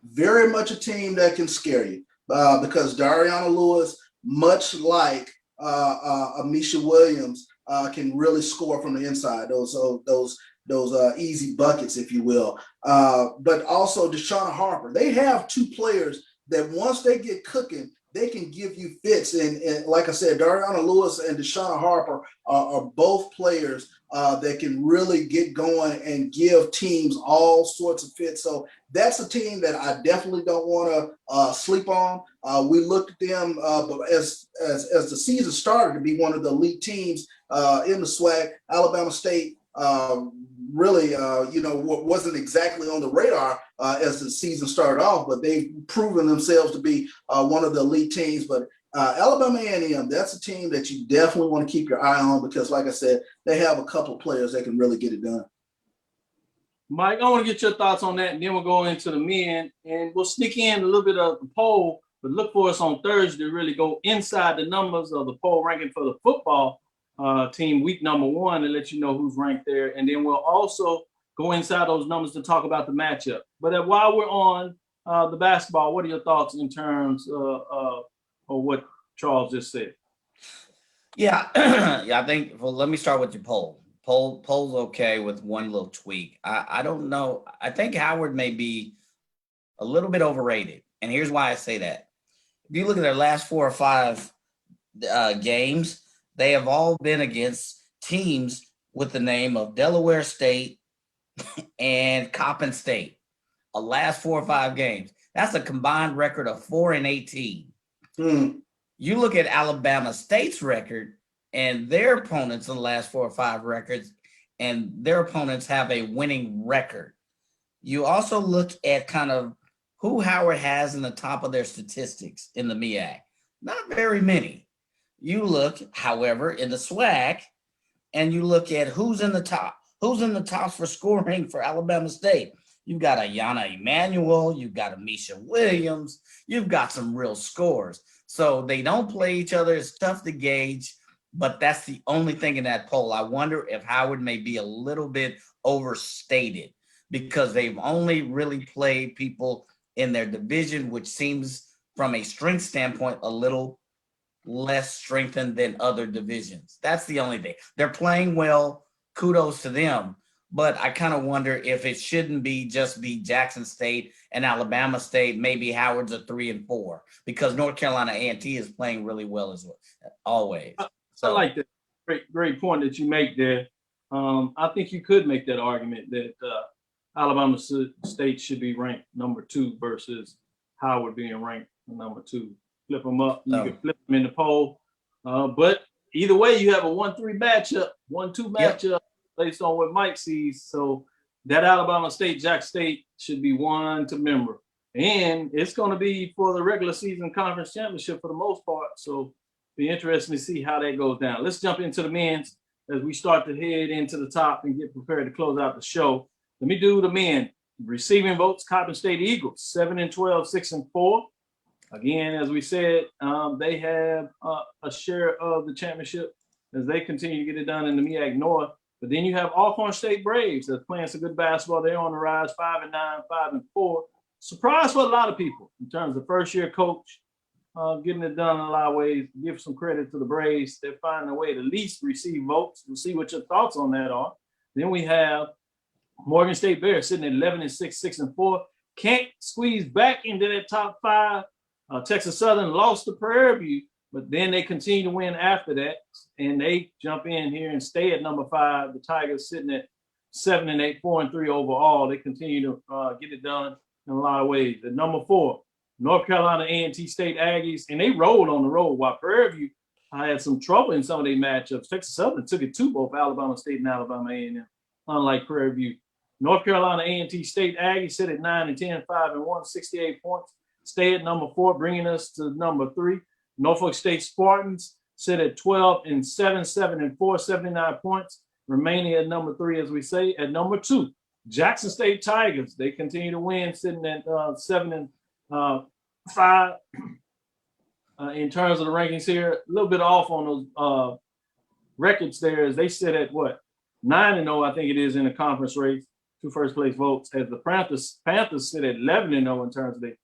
Very much a team that can scare you because Dariana Lewis, much like Amisha Williams, can really score from the inside. Those easy buckets, if you will. But also Deshauna Harper. They have 2 players that once they get cooking, they can give you fits. And like I said, Dariana Lewis and Deshauna Harper are both players that can really get going and give teams all sorts of fits. So that's a team that I definitely don't want to sleep on. We looked at them as the season started to be one of the elite teams in the SWAC. Alabama State really, wasn't exactly on the radar as the season started off, but they've proven themselves to be one of the elite teams. But Alabama A&M, that's a team that you definitely want to keep your eye on because, like I said, they have a couple of players that can really get it done. Mike, I want to get your thoughts on that, and then we'll go into the men, and we'll sneak in a little bit of the poll, but look for us on Thursday to really go inside the numbers of the poll ranking for the football team week number 1 and let you know who's ranked there. And then we'll also go inside those numbers to talk about the matchup. But while we're on the basketball, what are your thoughts in terms of what Charles just said? Yeah, I think, let me start with your poll. Poll's okay with one little tweak. I don't know. I think Howard may be a little bit overrated. And here's why I say that. If you look at their last 4 or 5 games, they have all been against teams with the name of Delaware State and Coppin State. The last 4 or 5 games. That's a combined record of 4-18. You look at Alabama State's record and their opponents in the last 4 or 5 records, and their opponents have a winning record. You also look at kind of who Howard has in the top of their statistics in the MEAC. Not very many. You look, however, in the SWAC, and you look at who's in the top. Who's in the tops for scoring for Alabama State? You've got Ayana Emanuel. You've got Amisha Williams. You've got some real scores. So they don't play each other. It's tough to gauge, but that's the only thing in that poll. I wonder if Howard may be a little bit overstated because they've only really played people in their division, which seems from a strength standpoint a little less strengthened than other divisions. That's the only thing. They're playing well. Kudos to them. But I kind of wonder if it shouldn't be just be Jackson State and Alabama State. Maybe Howard's a 3 and 4 because North Carolina A&T is playing really well as well, always. I like that. Great point that you make there. I think you could make that argument that Alabama State should be ranked number 2 versus Howard being ranked number 2. Flip them up. You can flip them in the poll. But either way, you have a 1-3 matchup, 1-2 matchup based on what Mike sees. So that Alabama State, Jack State should be one to remember. And it's going to be for the regular season conference championship for the most part. So be interesting to see how that goes down. Let's jump into the men's as we start to head into the top and get prepared to close out the show. Let me do the men. Receiving votes, Coppin State Eagles, 7-12, 6-4. Again, as we said, they have a share of the championship as they continue to get it done in the MEAC North. But then you have Alcorn State Braves that's playing some good basketball. They're on the rise, 5-9, 5-4. Surprise for a lot of people in terms of first-year coach getting it done in a lot of ways. Give some credit to the Braves. They're finding a way to at least receive votes. We'll see what your thoughts on that are. Then we have Morgan State Bears sitting at 11-6, 6-4. Can't squeeze back into that top 5. Texas Southern lost to Prairie View, but then they continue to win after that, and they jump in here and stay at number 5. The Tigers sitting at 7-8, 4-3 overall. They continue to get it done in a lot of ways. At number 4, North Carolina A&T State Aggies, and they rolled on the road while Prairie View had some trouble in some of their matchups. Texas Southern took it to both Alabama State and Alabama A&M, unlike Prairie View. North Carolina A&T State Aggies sit at 9-10, 5-1, 68 points. Stay at number 4, bringing us to number 3. Norfolk State Spartans sit at 12-7, 7-4, 79 points, remaining at number 3, as we say. At number 2, Jackson State Tigers. They continue to win, sitting at 7-5. In terms of the rankings here, a little bit off on those records there, as they sit at what, 9-0, I think it is, in the conference race. 2 first-place votes, as the Panthers sit at 11-0 in terms of the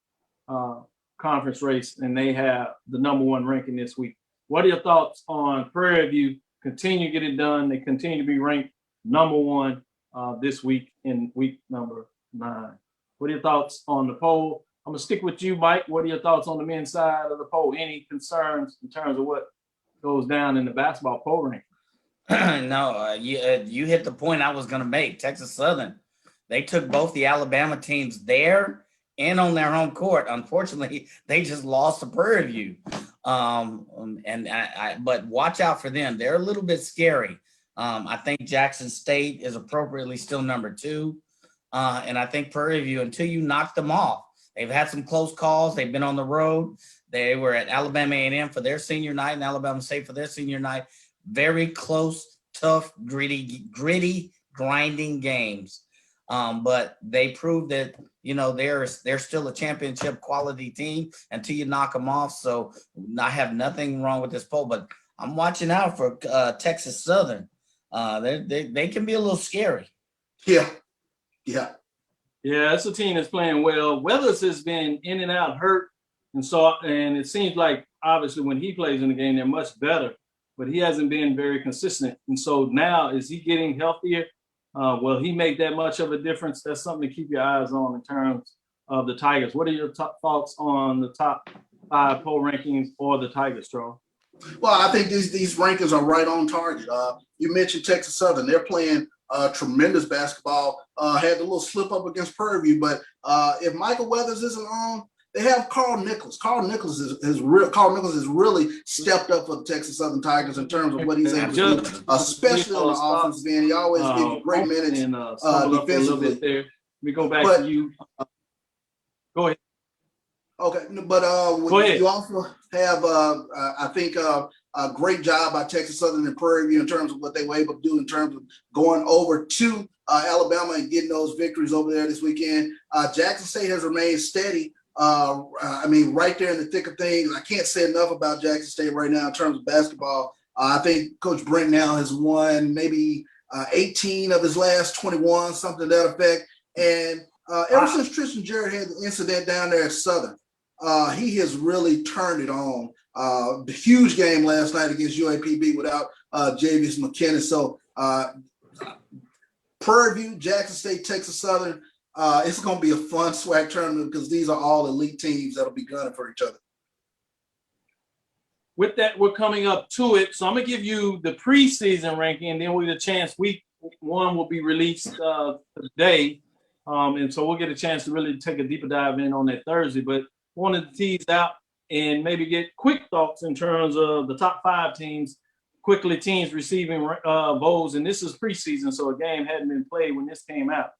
conference race, and they have the number 1 ranking this week. What are your thoughts on Prairie View? Continue to get it done. They continue to be ranked number 1 this week in week number 9. What are your thoughts on the poll? I'm going to stick with you, Mike. What are your thoughts on the men's side of the poll? Any concerns in terms of what goes down in the basketball poll ranking? No, you hit the point I was going to make. Texas Southern, they took both the Alabama teams there and on their home court. Unfortunately, they just lost to Prairie View. But watch out for them. They're a little bit scary. I think Jackson State is appropriately still number 2. And I think Prairie View, until you knock them off, they've had some close calls. They've been on the road. They were at Alabama A&M for their senior night and Alabama State for their senior night. Very close, tough, gritty, grinding games. But they proved that, they're still a championship quality team until you knock them off. So I have nothing wrong with this poll, but I'm watching out for Texas Southern. They can be a little scary. Yeah. Yeah, it's a team that's playing well. Weathers has been in and out hurt, and it seems like obviously when he plays in the game, they're much better, but he hasn't been very consistent. And so now, is he getting healthier? Will he make that much of a difference? That's something to keep your eyes on in terms of the Tigers. What are your thoughts on the top 5 poll rankings for the Tigers, Charles? Well, I think these rankings are right on target. You mentioned Texas Southern. They're playing tremendous basketball. Had a little slip up against Prairie View, but if Michael Weathers isn't on, they have Carl Nichols. Carl Nichols has really stepped up for the Texas Southern Tigers in terms of what he's able to do, especially on the offensive end. He always gives you great minutes defensively. Let me go back to you. Go ahead. Okay, but you also have, I think, a great job by Texas Southern and Prairie View in terms of what they were able to do in terms of going over to Alabama and getting those victories over there this weekend. Jackson State has remained steady. Right there in the thick of things. I can't say enough about Jackson State right now in terms of basketball. I think Coach Brent now has won maybe 18 of his last 21, something to that effect. And ever since Tristan Jarrett had the incident down there at Southern, he has really turned it on. The huge game last night against UAPB without Javius McKinnon. So Prairie View, Jackson State, Texas Southern, it's going to be a fun SWAC tournament because these are all elite teams that'll be gunning for each other. With that, we're coming up to it. So I'm going to give you the preseason ranking, and then we'll get a chance. Week 1 will be released today. And so we'll get a chance to really take a deeper dive in on that Thursday. But wanted to tease out and maybe get quick thoughts in terms of the top 5 teams, quickly teams receiving votes. And this is preseason, so a game hadn't been played when this came out.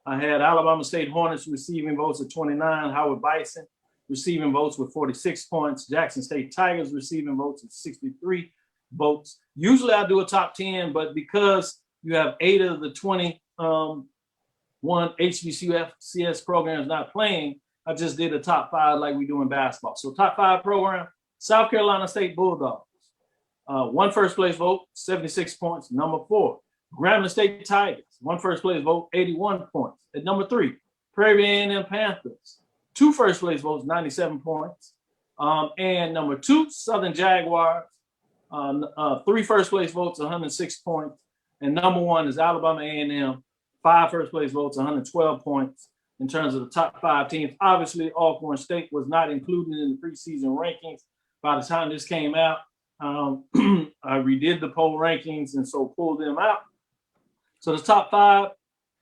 I had Alabama State Hornets receiving votes at 29, Howard Bison receiving votes with 46 points, Jackson State Tigers receiving votes at 63 votes. Usually I do a top 10, but because you have 8 of the 21 HBCU FCS programs not playing, I just did a top 5 like we do in basketball. So top 5 program, South Carolina State Bulldogs. 1 first place vote, 76 points. Number 4, Grambling State Tigers. 1 first place vote, 81 points. At number 3, Prairie View A&M Panthers. 2 first place votes, 97 points. And number 2, Southern Jaguars. 3 first place votes, 106 points. And number 1 is Alabama A&M, 5 first place votes, 112 points in terms of the top 5 teams. Obviously, Alcorn State was not included in the preseason rankings. By the time this came out, I redid the poll rankings and so pulled them out. So the top 5,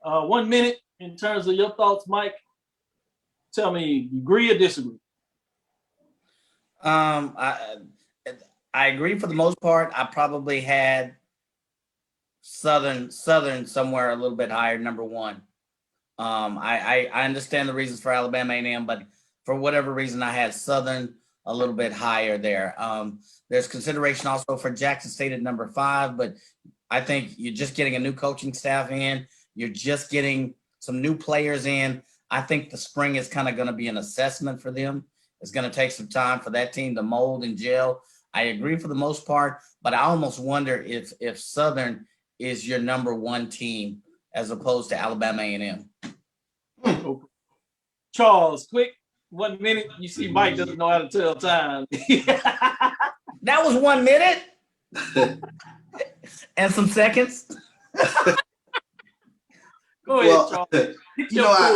1 minute in terms of your thoughts, Mike. Tell me, you agree or disagree? I agree for the most part. I probably had Southern somewhere a little bit higher, number 1. I understand the reasons for Alabama A&M, but for whatever reason, I had Southern a little bit higher there. There's consideration also for Jackson State at number 5, but I think you're just getting a new coaching staff in. You're just getting some new players in. I think the spring is kind of going to be an assessment for them. It's going to take some time for that team to mold and gel. I agree for the most part, but I almost wonder if Southern is your number 1 team as opposed to Alabama A&M. Charles, quick, 1 minute. You see, Mike doesn't know how to tell time. That was 1 minute and some seconds. Go ahead, Charles.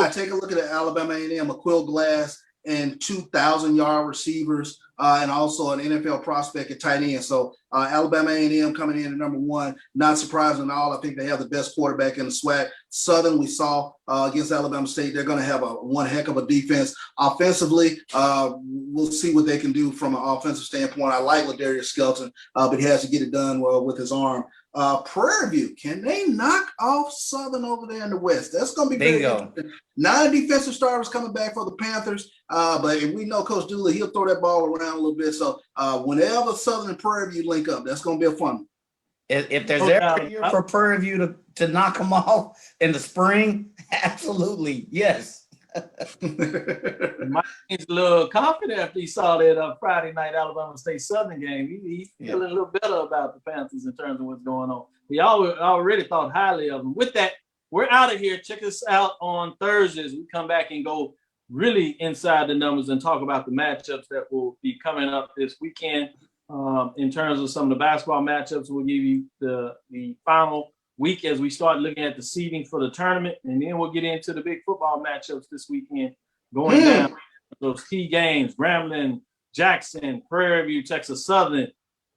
I take a look at Alabama A&M, Aquil Glass, and 2,000-yard receivers, and also an NFL prospect at tight end. So Alabama A&M coming in at number 1, not surprising at all. I think they have the best quarterback in the SWAC. Southern, we saw against Alabama State, they're going to have one heck of a defense. Offensively, we'll see what they can do from an offensive standpoint. I like Ladarius Skelton, but he has to get it done well with his arm. Prairie View, can they knock off Southern over there in the West? That's going to be very interesting. 9 defensive starters coming back for the Panthers, but we know Coach Dooley, he'll throw that ball around a little bit. So whenever Southern and Prairie View link up, that's going to be a fun one. If there's ever a year for Prairie View to knock them off in the spring, absolutely, yes. Mike's a little confident after he saw that Friday night Alabama State Southern game. He's feeling a little better about the Panthers in terms of what's going on. We already thought highly of them. With that, we're out of here. Check us out on Thursdays. We come back and go really inside the numbers and talk about the matchups that will be coming up this weekend. In terms of some of the basketball matchups, we'll give you the final week as we start looking at the seeding for the tournament, and then we'll get into the big football matchups this weekend, going down those key games: Grambling, Jackson, Prairie View, Texas Southern,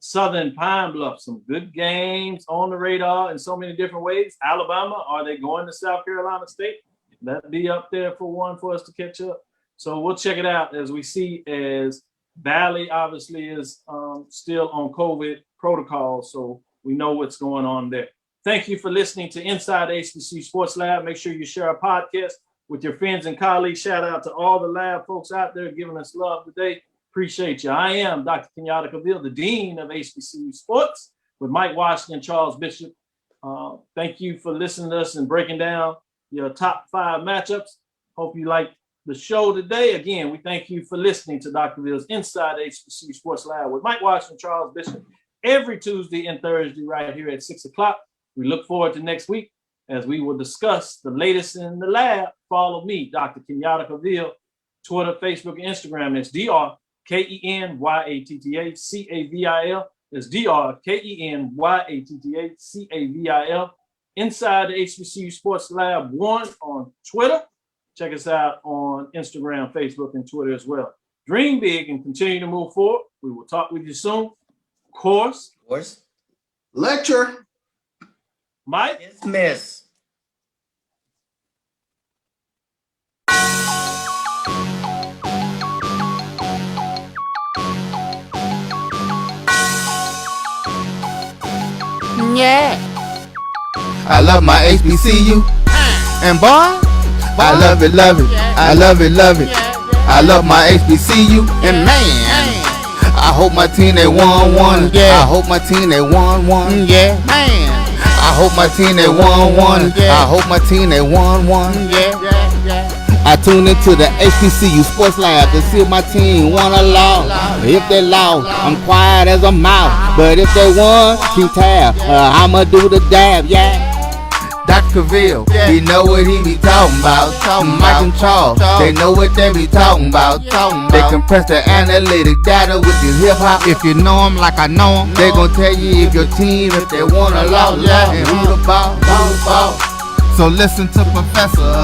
Southern Pine Bluff. Some good games on the radar in so many different ways. Alabama, are they going to South Carolina State? That'd be up there for us to catch up. So we'll check it out as we see as Valley obviously is still on COVID protocol, so we know what's going on there. Thank you for listening to Inside the HBCU Sports Lab. Make sure you share our podcast with your friends and colleagues. Shout out to all the lab folks out there giving us love today. Appreciate you. I am Dr. Kenyatta Cavil, the Dean of HBCU Sports, with Mike Washington and Charles Bishop. Thank you for listening to us and breaking down your top 5 matchups. Hope you liked the show today. Again, we thank you for listening to Dr. Cavill's Inside the HBCU Sports Lab with Mike Washington and Charles Bishop every Tuesday and Thursday right here at 6 o'clock. We look forward to next week as we will discuss the latest in the lab. Follow me, Dr. Kenyatta Cavil, Twitter, Facebook, and Instagram. It's DrKenyattaCavil. It's DrKenyattaCavil. Inside the HBCU Sports Lab 1 on Twitter. Check us out on Instagram, Facebook, and Twitter as well. Dream big and continue to move forward. We will talk with you soon. Course. Lecture. Mike? Dismiss. Yeah. I love my HBCU. And boy, I love it, love it. I love it, love it. I love my HBCU. And man, I hope my team they won one. Yeah. I hope my team they won one. Yeah. Man. I hope my team they won one. I hope my team they won one. Yeah. I tune into the HBCU Sports Lab to see if my team won or lost. If they lost, I'm quiet as a mouse. But if they won, keep tab. I'ma do the dab, yeah. Dr. Cavil, he know what he be talking about. Mike and Charles, they know what they be talking about. They compress the analytic data with the hip hop. If you know them like I know them, they gon' tell you if your team, if they wanna loud, and who the ball. So listen to Professor.